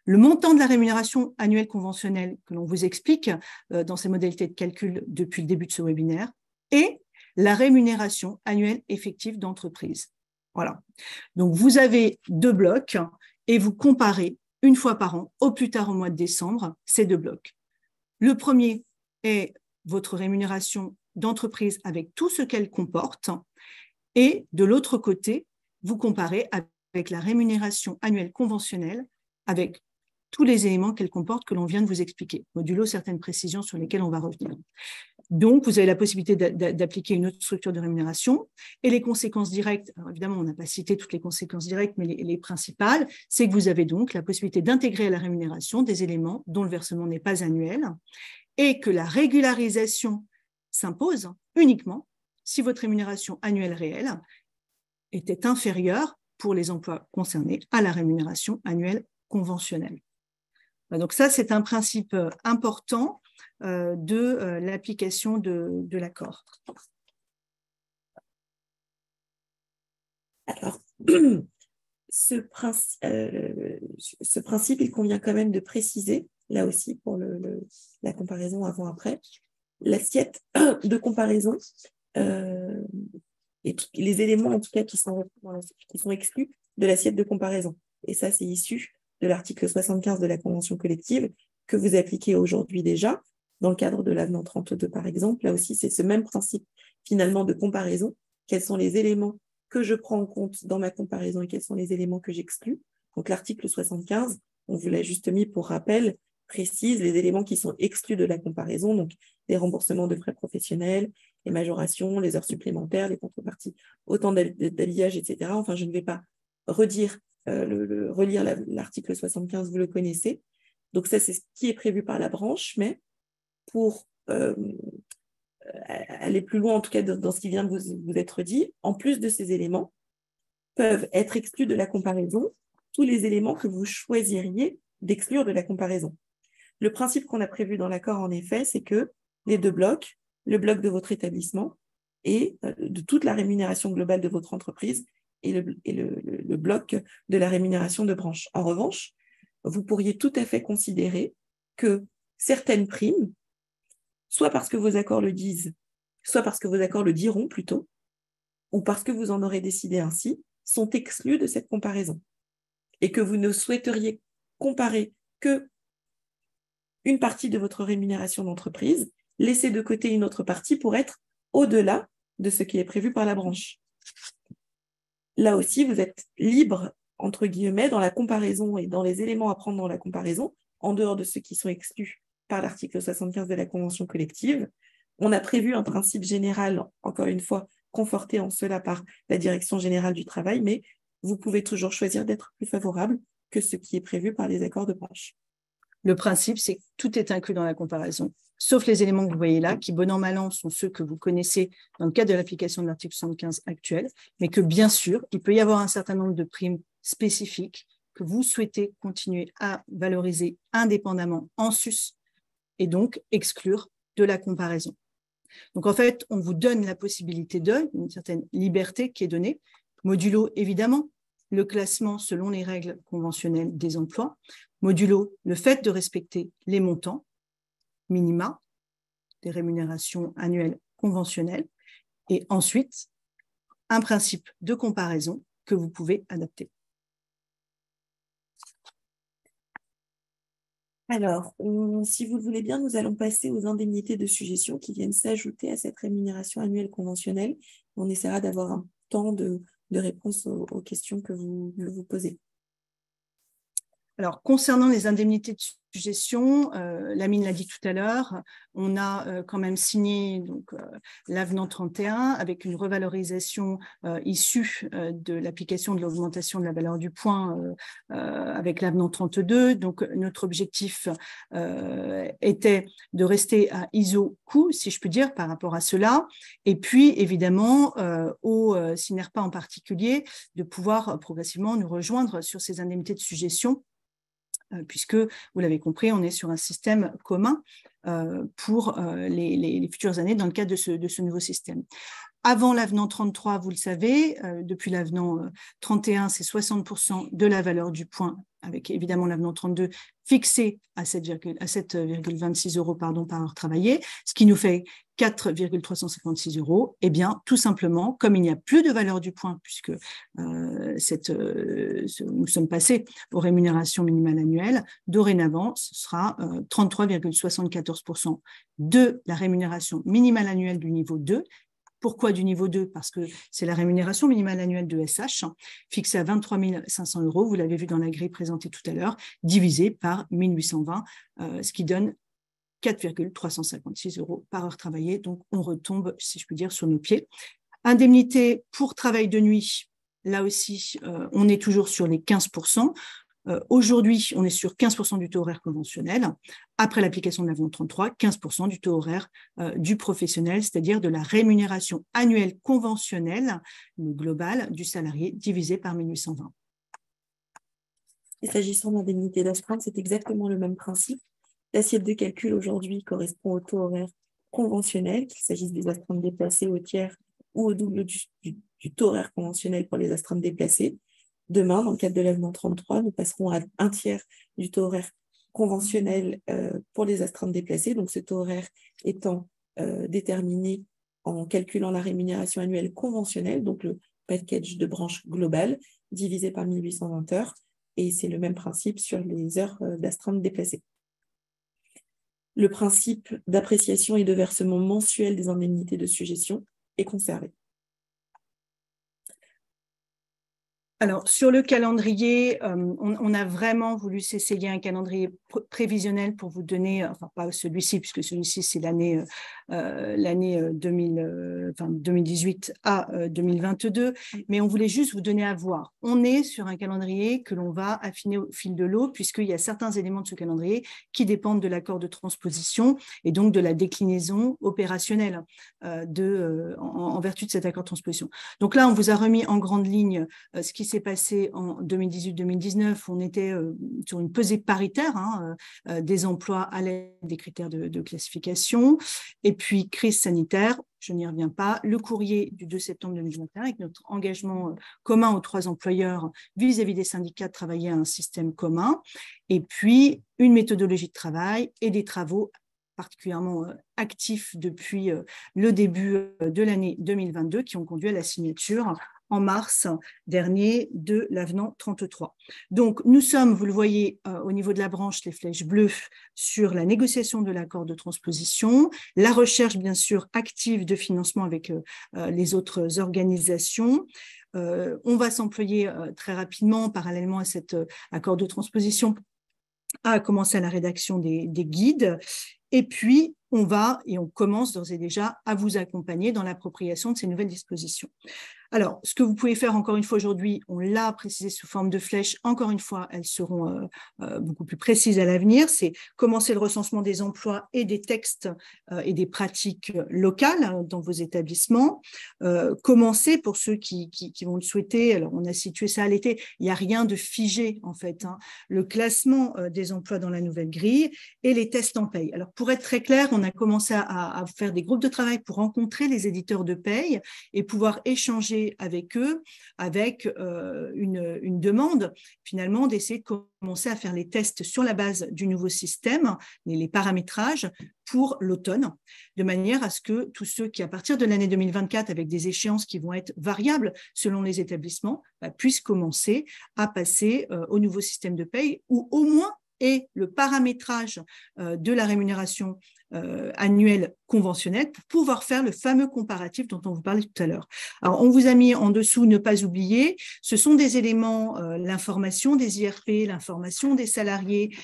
le montant de la rémunération annuelle conventionnelle que l'on vous explique dans ces modalités de calcul depuis le début de ce webinaire et la rémunération annuelle effective d'entreprise. Voilà. Donc, vous avez deux blocs et vous comparez une fois par an, au plus tard au mois de décembre, ces deux blocs. Le premier est votre rémunération d'entreprise avec tout ce qu'elle comporte et de l'autre côté, vous comparez avec la rémunération annuelle conventionnelle avec tous les éléments qu'elle comporte que l'on vient de vous expliquer, modulo certaines précisions sur lesquelles on va revenir. Donc, vous avez la possibilité d'appliquer une autre structure de rémunération et les conséquences directes, alors évidemment, on n'a pas cité toutes les conséquences directes, mais les principales, c'est que vous avez donc la possibilité d'intégrer à la rémunération des éléments dont le versement n'est pas annuel et que la régularisation s'impose uniquement si votre rémunération annuelle réelle était inférieure pour les emplois concernés à la rémunération annuelle conventionnelle. Donc ça, c'est un principe important de l'application de l'accord. Alors, ce principe, il convient quand même de préciser, là aussi, pour la comparaison avant-après, l'assiette de comparaison et les éléments, en tout cas, qui sont exclus de l'assiette de comparaison. Et ça, c'est issu de l'article 75 de la Convention collective que vous appliquez aujourd'hui déjà, dans le cadre de l'avenant 32, par exemple. Là aussi, c'est ce même principe, finalement, de comparaison. Quels sont les éléments que je prends en compte dans ma comparaison et quels sont les éléments que j'exclus. Donc, l'article 75, on vous l'a juste mis pour rappel, précise les éléments qui sont exclus de la comparaison, donc les remboursements de frais professionnels, les majorations, les heures supplémentaires, les contreparties, autant d'habillage, etc. Enfin, je ne vais pas relire l'article 75, vous le connaissez. Donc ça, c'est ce qui est prévu par la branche, mais pour aller plus loin, en tout cas dans ce qui vient de vous être dit, en plus de ces éléments, peuvent être exclus de la comparaison tous les éléments que vous choisiriez d'exclure de la comparaison. Le principe qu'on a prévu dans l'accord, en effet, c'est que les deux blocs, le bloc de votre établissement et de toute la rémunération globale de votre entreprise, et le bloc de la rémunération de branche. En revanche, vous pourriez tout à fait considérer que certaines primes, soit parce que vos accords le disent, soit parce que vos accords le diront plutôt, ou parce que vous en aurez décidé ainsi, sont exclues de cette comparaison. Et que vous ne souhaiteriez comparer que une partie de votre rémunération d'entreprise, laisser de côté une autre partie pour être au-delà de ce qui est prévu par la branche. Là aussi, vous êtes libre, entre guillemets, dans la comparaison et dans les éléments à prendre dans la comparaison, en dehors de ceux qui sont exclus par l'article 75 de la Convention collective. On a prévu un principe général, encore une fois, conforté en cela par la Direction générale du travail, mais vous pouvez toujours choisir d'être plus favorable que ce qui est prévu par les accords de branche. Le principe, c'est que tout est inclus dans la comparaison, sauf les éléments que vous voyez là, qui, bon an, mal an, sont ceux que vous connaissez dans le cadre de l'application de l'article 75 actuel, mais que, bien sûr, il peut y avoir un certain nombre de primes spécifiques que vous souhaitez continuer à valoriser indépendamment en sus et donc exclure de la comparaison. Donc, en fait, on vous donne la possibilité une certaine liberté qui est donnée, Modulo, évidemment, le classement selon les règles conventionnelles des emplois. Modulo, le fait de respecter les montants minima des rémunérations annuelles conventionnelles. Et ensuite, un principe de comparaison que vous pouvez adapter. Alors, si vous le voulez bien, nous allons passer aux indemnités de suggestion qui viennent s'ajouter à cette rémunération annuelle conventionnelle. On essaiera d'avoir un temps de réponse aux questions que vous posez. Alors, concernant les indemnités de suggestion, Lamine l'a dit tout à l'heure, on a quand même signé l'avenant 31 avec une revalorisation issue de l'application de l'augmentation de la valeur du point avec l'avenant 32. Donc, notre objectif était de rester à ISO coût, si je puis dire, par rapport à cela. Et puis, évidemment, au CINERPA en particulier, de pouvoir progressivement nous rejoindre sur ces indemnités de suggestion, puisque, vous l'avez compris, on est sur un système commun pour les futures années dans le cadre de ce nouveau système. Avant l'avenant 33, vous le savez, depuis l'avenant 31, c'est 60% de la valeur du point, avec évidemment l'avenant 32 fixé à 7,26 € par heure travaillée, ce qui nous fait 4,356 €. Eh bien, tout simplement, comme il n'y a plus de valeur du point, puisque nous sommes passés aux rémunérations minimales annuelles, dorénavant, ce sera 33,74% de la rémunération minimale annuelle du niveau 2. Pourquoi du niveau 2? Parce que c'est la rémunération minimale annuelle de SH, fixée à 23 500 €, vous l'avez vu dans la grille présentée tout à l'heure, divisée par 1820, ce qui donne 4,356 € par heure travaillée. Donc, on retombe, si je puis dire, sur nos pieds. Indemnité pour travail de nuit, là aussi, on est toujours sur les 15%. Aujourd'hui, on est sur 15% du taux horaire conventionnel. Après l'application de l'avenant 33, 15% du taux horaire du professionnel, c'est-à-dire de la rémunération annuelle conventionnelle globale du salarié divisé par 1820. Et s'agissant de l'indemnité d'astreinte, c'est exactement le même principe. L'assiette de calcul aujourd'hui correspond au taux horaire conventionnel, qu'il s'agisse des astreintes déplacées au tiers ou au double du taux horaire conventionnel pour les astreintes déplacées. Demain, dans le cadre de l'avenant 33, nous passerons à un tiers du taux horaire conventionnel pour les astreintes déplacées, donc ce taux horaire étant déterminé en calculant la rémunération annuelle conventionnelle, donc le package de branche globale, divisé par 1820 heures, et c'est le même principe sur les heures d'astreinte déplacées. Le principe d'appréciation et de versement mensuel des indemnités de suggestion est conservé. Alors, sur le calendrier, on a vraiment voulu s'essayer un calendrier prévisionnel pour vous donner, enfin pas celui-ci, puisque celui-ci c'est l'année 2018 à 2022, mais on voulait juste vous donner à voir. On est sur un calendrier que l'on va affiner au fil de l'eau, puisqu'il y a certains éléments de ce calendrier qui dépendent de l'accord de transposition et donc de la déclinaison opérationnelle en vertu de cet accord de transposition. Donc là, on vous a remis en grande ligne ce qui s'est passé en 2018-2019. On était sur une pesée paritaire des emplois à l'aide des critères de classification. Et puis, crise sanitaire, je n'y reviens pas. Le courrier du 2 septembre 2021 avec notre engagement commun aux 3 employeurs vis-à-vis des syndicats de travailler à un système commun. Et puis, une méthodologie de travail et des travaux particulièrement actifs depuis le début de l'année 2022 qui ont conduit à la signature en mars dernier de l'avenant 33. Donc, nous sommes, vous le voyez, au niveau de la branche, les flèches bleues, sur la négociation de l'accord de transposition, la recherche, bien sûr, active de financement avec les autres organisations. On va s'employer très rapidement, parallèlement à cet accord de transposition, à commencer à la rédaction des guides. Et puis, on commence d'ores et déjà à vous accompagner dans l'appropriation de ces nouvelles dispositions. Alors, ce que vous pouvez faire encore une fois aujourd'hui, on l'a précisé sous forme de flèches, encore une fois, elles seront beaucoup plus précises à l'avenir, c'est commencer le recensement des emplois et des textes et des pratiques locales dans vos établissements, commencer pour ceux qui vont le souhaiter, alors on a situé ça à l'été, il n'y a rien de figé en fait, le classement des emplois dans la nouvelle grille et les tests en paye. Alors pour être très clair, on a commencé à faire des groupes de travail pour rencontrer les éditeurs de paye et pouvoir échanger échanger avec eux, avec une demande finalement d'essayer de commencer à faire les tests sur la base du nouveau système, les paramétrages pour l'automne, de manière à ce que tous ceux qui, à partir de l'année 2024, avec des échéances qui vont être variables selon les établissements, puissent commencer à passer au nouveau système de paye, ou au moins et le paramétrage de la rémunération annuelle conventionnelle pour pouvoir faire le fameux comparatif dont on vous parlait tout à l'heure. Alors, on vous a mis en dessous, ne pas oublier, ce sont des éléments, l'information des IRP, l'information des salariés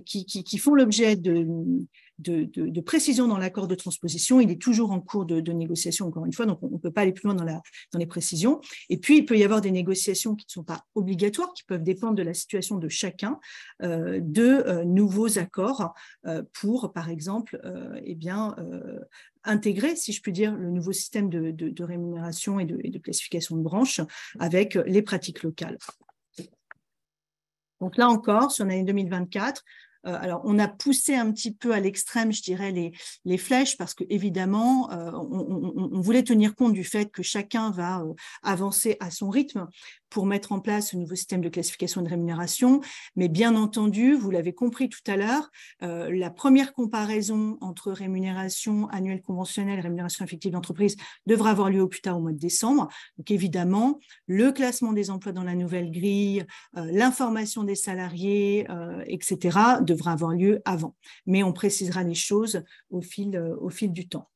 qui font l'objet de précision dans l'accord de transposition. Il est toujours en cours de négociation, encore une fois, donc on ne peut pas aller plus loin dans les précisions. Et puis, il peut y avoir des négociations qui ne sont pas obligatoires, qui peuvent dépendre de la situation de chacun, de nouveaux accords pour, par exemple, intégrer, si je puis dire, le nouveau système de rémunération et de classification de branches avec les pratiques locales. Donc là encore, sur l'année 2024, alors, on a poussé un petit peu à l'extrême, je dirais, les flèches, parce qu'évidemment, on voulait tenir compte du fait que chacun va avancer à son rythme pour mettre en place ce nouveau système de classification de rémunération. Mais bien entendu, vous l'avez compris tout à l'heure, la première comparaison entre rémunération annuelle conventionnelle et rémunération effective d'entreprise devra avoir lieu au plus tard au mois de décembre. Donc évidemment, le classement des emplois dans la nouvelle grille, l'information des salariés, etc., devra avoir lieu avant. Mais on précisera les choses au fil du temps.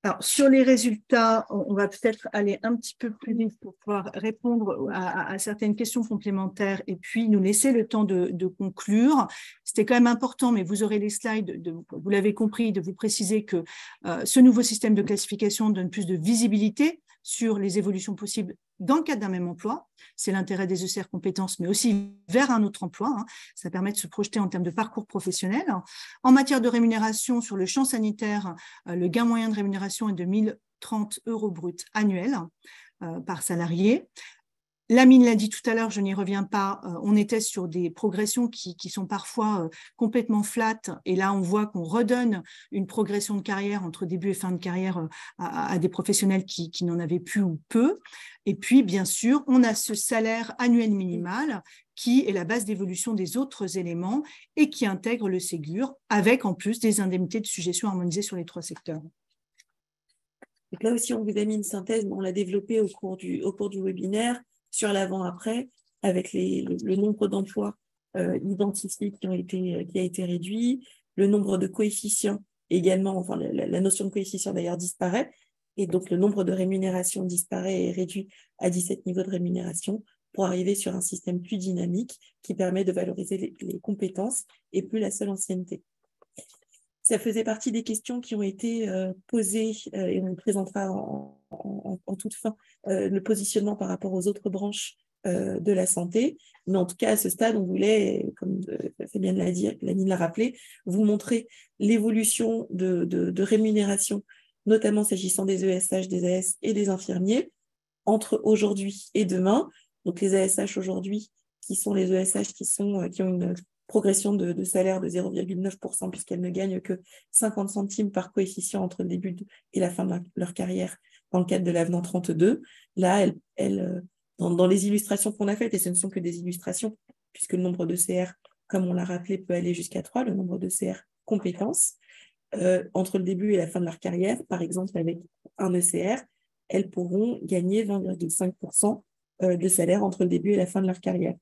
Alors, sur les résultats, on va peut-être aller un petit peu plus vite pour pouvoir répondre à certaines questions complémentaires et puis nous laisser le temps de conclure. C'était quand même important, mais vous aurez les slides, vous l'avez compris, de vous préciser que ce nouveau système de classification donne plus de visibilité sur les évolutions possibles dans le cadre d'un même emploi. C'est l'intérêt des ECR compétences, mais aussi vers un autre emploi. Hein. Ça permet de se projeter en termes de parcours professionnel. En matière de rémunération, sur le champ sanitaire, le gain moyen de rémunération est de 1 030 € bruts annuels par salarié. Lamine l'a dit tout à l'heure, je n'y reviens pas, on était sur des progressions qui sont parfois complètement flattes, et là on voit qu'on redonne une progression de carrière entre début et fin de carrière à des professionnels qui n'en avaient plus ou peu. Et puis bien sûr, on a ce salaire annuel minimal qui est la base d'évolution des autres éléments et qui intègre le Ségur, avec en plus des indemnités de sujétion harmonisées sur les 3 secteurs. Donc là aussi, on vous a mis une synthèse, on l'a développée au cours du webinaire, sur l'avant-après, avec le nombre d'emplois identifiés qui a été réduit, le nombre de coefficients également, enfin la notion de coefficient d'ailleurs disparaît, et donc le nombre de rémunérations disparaît et est réduit à 17 niveaux de rémunération pour arriver sur un système plus dynamique qui permet de valoriser les compétences et plus la seule ancienneté. Ça faisait partie des questions qui ont été posées et on présentera en toute fin le positionnement par rapport aux autres branches de la santé. Mais en tout cas, à ce stade, on voulait, comme Fabienne l'a dit, Lamine l'a rappelé, vous montrer l'évolution de rémunération, notamment s'agissant des ESH, des AS et des infirmiers, entre aujourd'hui et demain. Donc les ASH aujourd'hui, qui sont les ESH qui ont une progression de salaire de 0,9% puisqu'elles ne gagnent que 50 centimes par coefficient entre le début et la fin de leur carrière dans le cadre de l'avenant 32. Là, dans les illustrations qu'on a faites, et ce ne sont que des illustrations, puisque le nombre de CR, comme on l'a rappelé, peut aller jusqu'à 3, le nombre de CR compétences, entre le début et la fin de leur carrière, par exemple avec un ECR, elles pourront gagner 20,5% de salaire entre le début et la fin de leur carrière.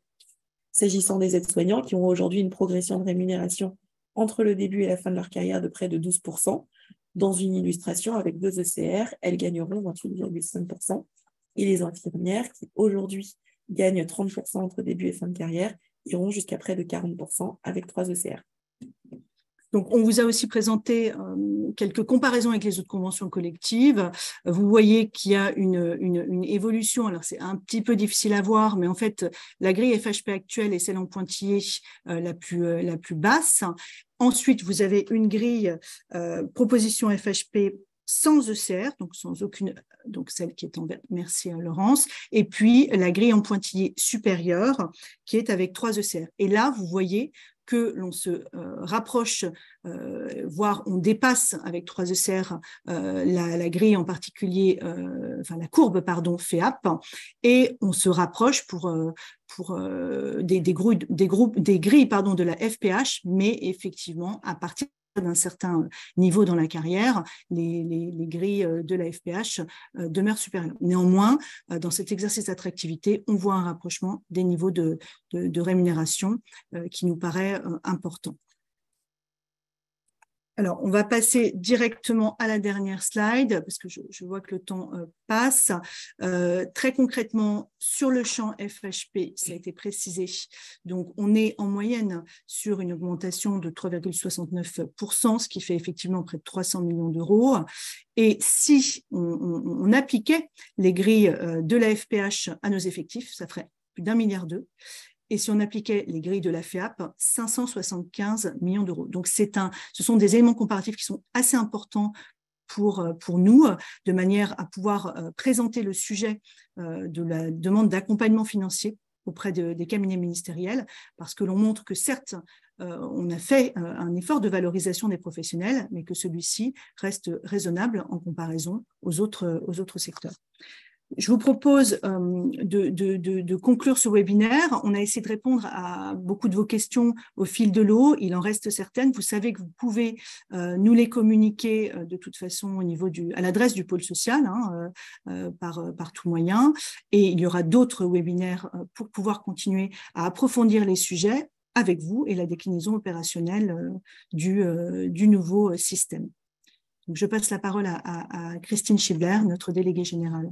S'agissant des aides-soignants qui ont aujourd'hui une progression de rémunération entre le début et la fin de leur carrière de près de 12%, dans une illustration avec 2 ECR, elles gagneront 28,5%. Et les infirmières qui aujourd'hui gagnent 30% entre début et fin de carrière iront jusqu'à près de 40% avec 3 ECR. Donc, on vous a aussi présenté quelques comparaisons avec les autres conventions collectives. Vous voyez qu'il y a une évolution. Alors, c'est un petit peu difficile à voir, mais en fait, la grille FHP actuelle est celle en pointillé la plus basse. Ensuite, vous avez une grille proposition FHP sans ECR, donc sans aucune, donc celle qui est en vert, merci à Laurence, et puis la grille en pointillé supérieure qui est avec 3 ECR. Et là, vous voyez que l'on se rapproche, voire on dépasse avec 3ECR la grille en particulier, enfin la courbe, pardon, FEAP, et on se rapproche pour des grilles pardon, de la FPH, mais effectivement, à partir d'un certain niveau dans la carrière, les grilles de la FPH demeurent supérieures. Néanmoins, dans cet exercice d'attractivité, on voit un rapprochement des niveaux de rémunération qui nous paraît important. Alors, on va passer directement à la dernière slide, parce que je vois que le temps passe. Très concrètement, sur le champ FHP, ça a été précisé, donc on est en moyenne sur une augmentation de 3,69%, ce qui fait effectivement près de 300 millions d'euros. Et si on appliquait les grilles de la FPH à nos effectifs, ça ferait plus d'1,2 milliard. Et si on appliquait les grilles de la FEAP, 575 millions d'euros. Donc, ce sont des éléments comparatifs qui sont assez importants pour nous, de manière à pouvoir présenter le sujet de la demande d'accompagnement financier auprès des cabinets ministériels, parce que l'on montre que certes, on a fait un effort de valorisation des professionnels, mais que celui-ci reste raisonnable en comparaison aux autres secteurs. Je vous propose de conclure ce webinaire. On a essayé de répondre à beaucoup de vos questions au fil de l'eau. Il en reste certaines. Vous savez que vous pouvez nous les communiquer de toute façon à l'adresse du pôle social, par tout moyen. Et il y aura d'autres webinaires pour pouvoir continuer à approfondir les sujets avec vous et la déclinaison opérationnelle du nouveau système. Donc, je passe la parole à Christine Schibler, notre déléguée générale.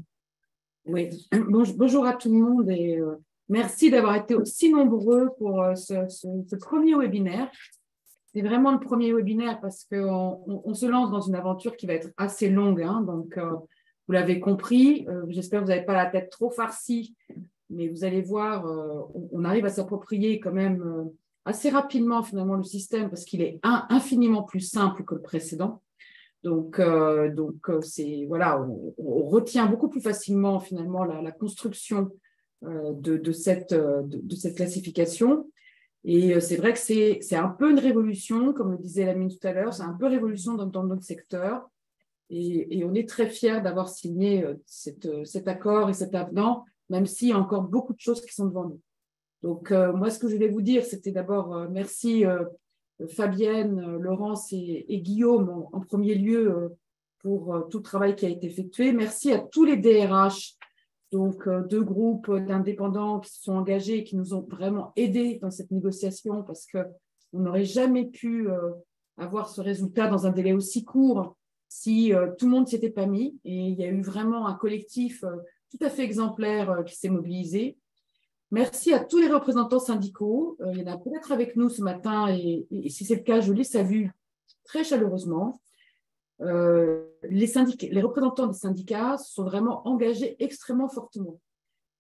Oui, bonjour à tout le monde et merci d'avoir été aussi nombreux pour ce premier webinaire. C'est vraiment le premier webinaire parce qu'on se lance dans une aventure qui va être assez longue, donc vous l'avez compris. J'espère que vous n'avez pas la tête trop farcie, mais vous allez voir, on arrive à s'approprier quand même assez rapidement finalement le système parce qu'il est infiniment plus simple que le précédent. Donc c'est voilà, on retient beaucoup plus facilement finalement la construction de cette classification. Et c'est vrai que c'est un peu une révolution, comme le disait Lamine tout à l'heure, c'est un peu révolution dans notre secteur. Et on est très fiers d'avoir signé cet accord et cet avenant, même s'il y a encore beaucoup de choses qui sont devant nous. Donc moi, ce que je voulais vous dire, c'était d'abord merci Fabienne, Laurence et Guillaume en premier lieu pour tout le travail qui a été effectué. Merci à tous les DRH, donc deux groupes d'indépendants qui se sont engagés et qui nous ont vraiment aidés dans cette négociation parce qu'on n'aurait jamais pu avoir ce résultat dans un délai aussi court si tout le monde ne s'y était pas mis. Et il y a eu vraiment un collectif tout à fait exemplaire qui s'est mobilisé. Merci à tous les représentants syndicaux. Il y en a peut-être avec nous ce matin et si c'est le cas, je les salue très chaleureusement. Les représentants des syndicats se sont vraiment engagés extrêmement fortement.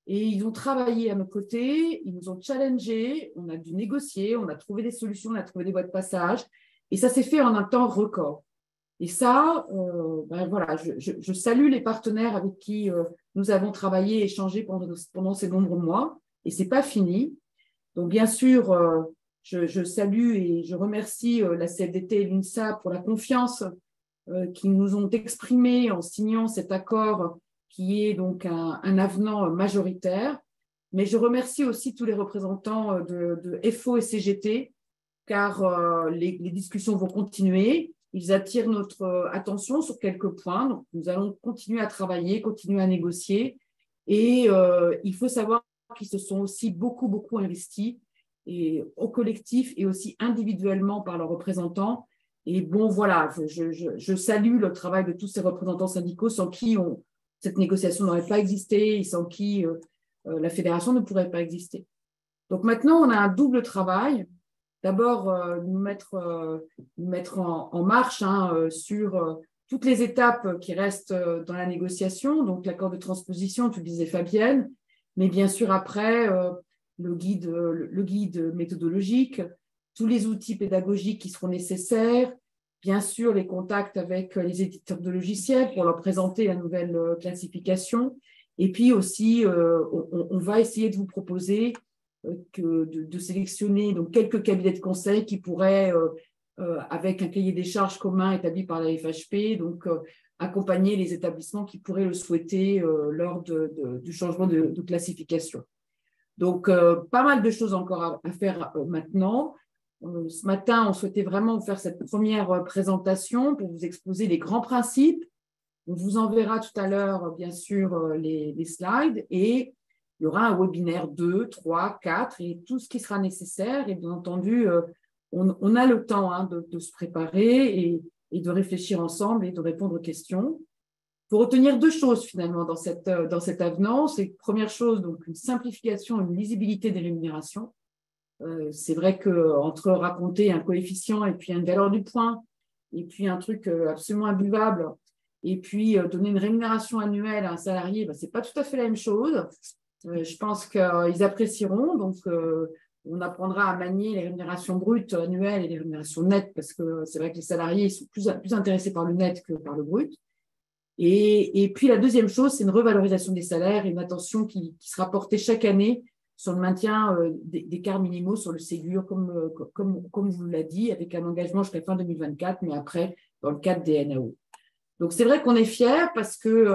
Et ils ont travaillé à nos côtés, ils nous ont challengés, on a dû négocier, on a trouvé des solutions, on a trouvé des voies de passage. Et ça s'est fait en un temps record. Et ça, voilà, je salue les partenaires avec qui nous avons travaillé et échangé pendant ces nombreux mois. Et ce n'est pas fini. Donc, bien sûr, je salue et je remercie la CFDT et l'UNSA pour la confiance qu'ils nous ont exprimée en signant cet accord qui est donc un avenant majoritaire. Mais je remercie aussi tous les représentants de FO et CGT, car les discussions vont continuer. Ils attirent notre attention sur quelques points. Donc, nous allons continuer à travailler, continuer à négocier. Et il faut savoir qui se sont aussi beaucoup investis et au collectif et aussi individuellement par leurs représentants. Et bon, voilà, je salue le travail de tous ces représentants syndicaux sans qui cette négociation n'aurait pas existé et sans qui la fédération ne pourrait pas exister. Donc maintenant, on a un double travail. D'abord, nous mettre en marche sur toutes les étapes qui restent dans la négociation, donc l'accord de transposition, tu le disais Fabienne, mais bien sûr après, le guide méthodologique, tous les outils pédagogiques qui seront nécessaires, bien sûr les contacts avec les éditeurs de logiciels pour leur présenter la nouvelle classification, et puis aussi on va essayer de vous proposer de sélectionner donc, quelques cabinets de conseil qui pourraient, avec un cahier des charges commun établi par la FHP, donc accompagner les établissements qui pourraient le souhaiter lors du changement de classification. Donc, pas mal de choses encore à faire maintenant. Ce matin, on souhaitait vraiment vous faire cette première présentation pour vous exposer les grands principes. On vous enverra tout à l'heure, bien sûr, les slides et il y aura un webinaire 2, 3, 4 et tout ce qui sera nécessaire. Et bien entendu, on a le temps hein, de se préparer et de réfléchir ensemble et de répondre aux questions. Il faut retenir deux choses finalement dans cet avenant. C'est première chose, donc une simplification et une lisibilité des rémunérations. C'est vrai qu'entre raconter un coefficient et puis une valeur du point, et puis un truc absolument imbuvable, et puis donner une rémunération annuelle à un salarié, ben, ce n'est pas tout à fait la même chose. Je pense qu'ils apprécieront. Donc, on apprendra à manier les rémunérations brutes annuelles et les rémunérations nettes, parce que c'est vrai que les salariés sont plus intéressés par le net que par le brut. Et puis, la deuxième chose, c'est une revalorisation des salaires et une attention qui sera portée chaque année sur le maintien d'écarts minimaux sur le Ségur, comme vous l'a dit, avec un engagement jusqu'à fin 2024, mais après, dans le cadre des NAO. Donc, c'est vrai qu'on est fiers parce qu'il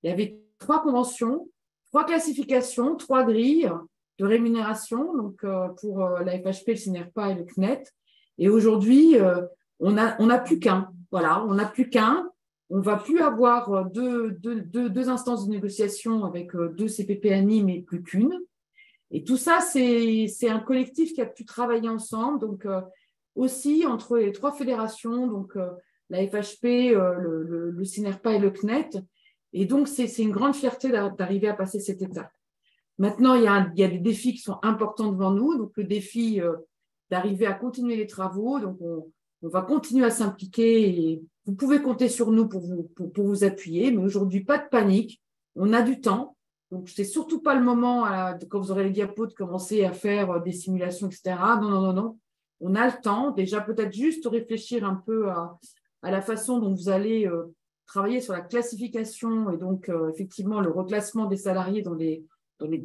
y avait 3 conventions, 3 classifications, 3 grilles de rémunération donc, pour la FHP, le CNRPA et le CNET. Et aujourd'hui, on n'a plus qu'un. Voilà, on n'a plus qu'un. On ne va plus avoir deux instances de négociation avec 2 CPPNI, mais plus qu'une. Et tout ça, c'est un collectif qui a pu travailler ensemble. Donc, aussi, entre les 3 fédérations, donc la FHP, le CNRPA et le CNET. Et donc, c'est une grande fierté d'arriver à passer cette étape. Maintenant, il y a des défis qui sont importants devant nous. Donc, le défi d'arriver à continuer les travaux. Donc, on va continuer à s'impliquer et vous pouvez compter sur nous pour vous appuyer. Mais aujourd'hui, pas de panique. On a du temps. Donc, ce n'est surtout pas le moment, quand vous aurez les diapos, de commencer à faire des simulations, etc. Non. On a le temps. Déjà, peut-être juste réfléchir un peu à la façon dont vous allez travailler sur la classification et donc, effectivement, le reclassement des salariés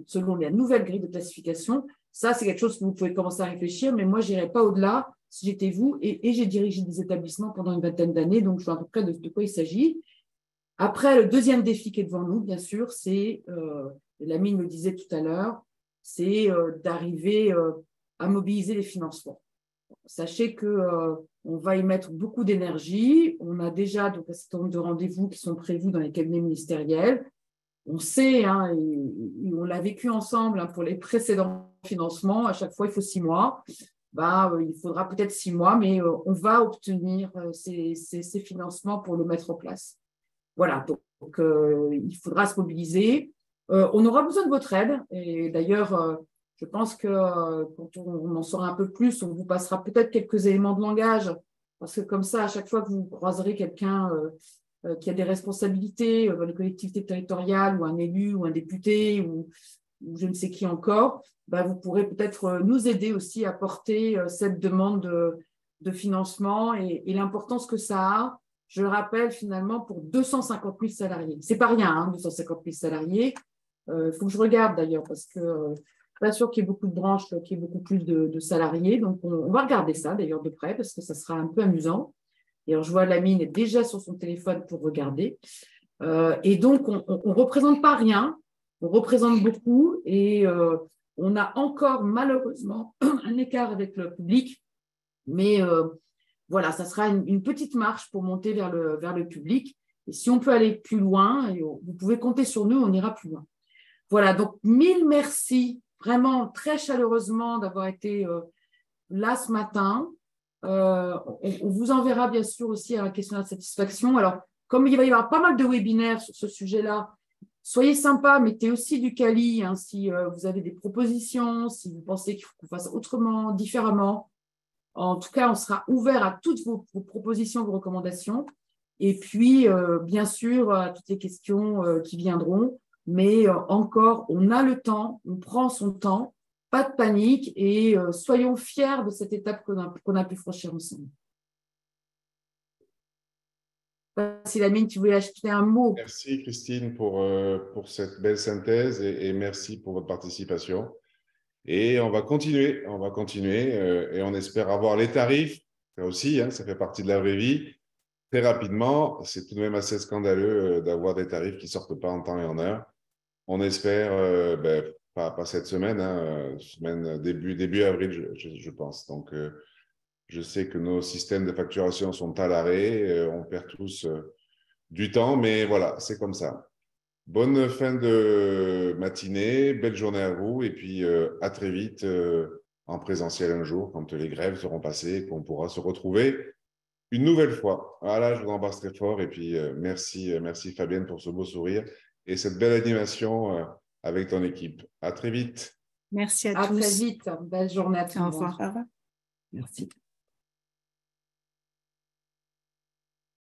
selon la nouvelle grille de classification. Ça, c'est quelque chose que vous pouvez commencer à réfléchir, mais moi, je n'irai pas au-delà si j'étais vous. Et j'ai dirigé des établissements pendant une vingtaine d'années, donc je vois à peu près de quoi il s'agit. Après, le deuxième défi qui est devant nous, bien sûr, c'est, Lamine le disait tout à l'heure, c'est d'arriver à mobiliser les financements. Sachez qu'on va y mettre beaucoup d'énergie. On a déjà donc, un certain nombre de rendez-vous qui sont prévus dans les cabinets ministériels. On sait, hein, et on l'a vécu ensemble hein, pour les précédents financements, à chaque fois, il faut 6 mois. Il faudra peut-être 6 mois, mais on va obtenir ces financements pour le mettre en place. Voilà, donc il faudra se mobiliser. On aura besoin de votre aide. Et d'ailleurs, je pense que quand on en saura un peu plus, on vous passera peut-être quelques éléments de langage. Parce que comme ça, à chaque fois que vous croiserez quelqu'un qui a des responsabilités dans les collectivités territoriales, ou un élu, ou un député, ou je ne sais qui encore, vous pourrez peut-être nous aider aussi à porter cette demande de financement et l'importance que ça a. Je le rappelle, finalement, pour 250 000 salariés. Ce n'est pas rien, hein, 250 000 salariés. Il faut que je regarde d'ailleurs, parce que je ne suis pas sûre qu'il y ait beaucoup de branches, qu'il y ait beaucoup plus de salariés. Donc, on va regarder ça d'ailleurs de près, parce que ça sera un peu amusant. Et alors, je vois Lamine est déjà sur son téléphone pour regarder. Et donc, on ne représente pas rien, on représente beaucoup. Et on a encore, malheureusement, un écart avec le public. Mais voilà, ça sera une petite marche pour monter vers le public. Et si on peut aller plus loin, vous pouvez compter sur nous, on ira plus loin. Voilà, donc 1000 merci, vraiment très chaleureusement d'avoir été là ce matin. On vous enverra bien sûr aussi un questionnaire de satisfaction. Alors, comme il va y avoir pas mal de webinaires sur ce sujet-là, soyez sympas, mettez aussi du quali hein, si vous avez des propositions, si vous pensez qu'il faut qu'on fasse autrement, différemment. En tout cas, on sera ouvert à toutes vos propositions, vos recommandations. Et puis, bien sûr, à toutes les questions qui viendront. Mais encore, on a le temps, on prend son temps, pas de panique et soyons fiers de cette étape qu'on a pu franchir ensemble. Si Lamine, tu voulais ajouter un mot. Merci Christine pour cette belle synthèse et merci pour votre participation. Et on va continuer, et on espère avoir les tarifs, ça aussi, hein, ça fait partie de la vraie vie. Très rapidement, c'est tout de même assez scandaleux d'avoir des tarifs qui ne sortent pas en temps et en heure. On espère, pas cette semaine, hein, début avril, je pense. Donc, je sais que nos systèmes de facturation sont à l'arrêt, on perd tous du temps, mais voilà, c'est comme ça. Bonne fin de matinée, belle journée à vous, et puis à très vite en présentiel un jour, quand les grèves seront passées et qu'on pourra se retrouver une nouvelle fois. Voilà, je vous embrasse très fort, et puis merci Fabienne pour ce beau sourire et cette belle animation avec ton équipe. À très vite. Merci à À tous. très vite. Belle journée à tout le monde. Au revoir. Au revoir. Merci.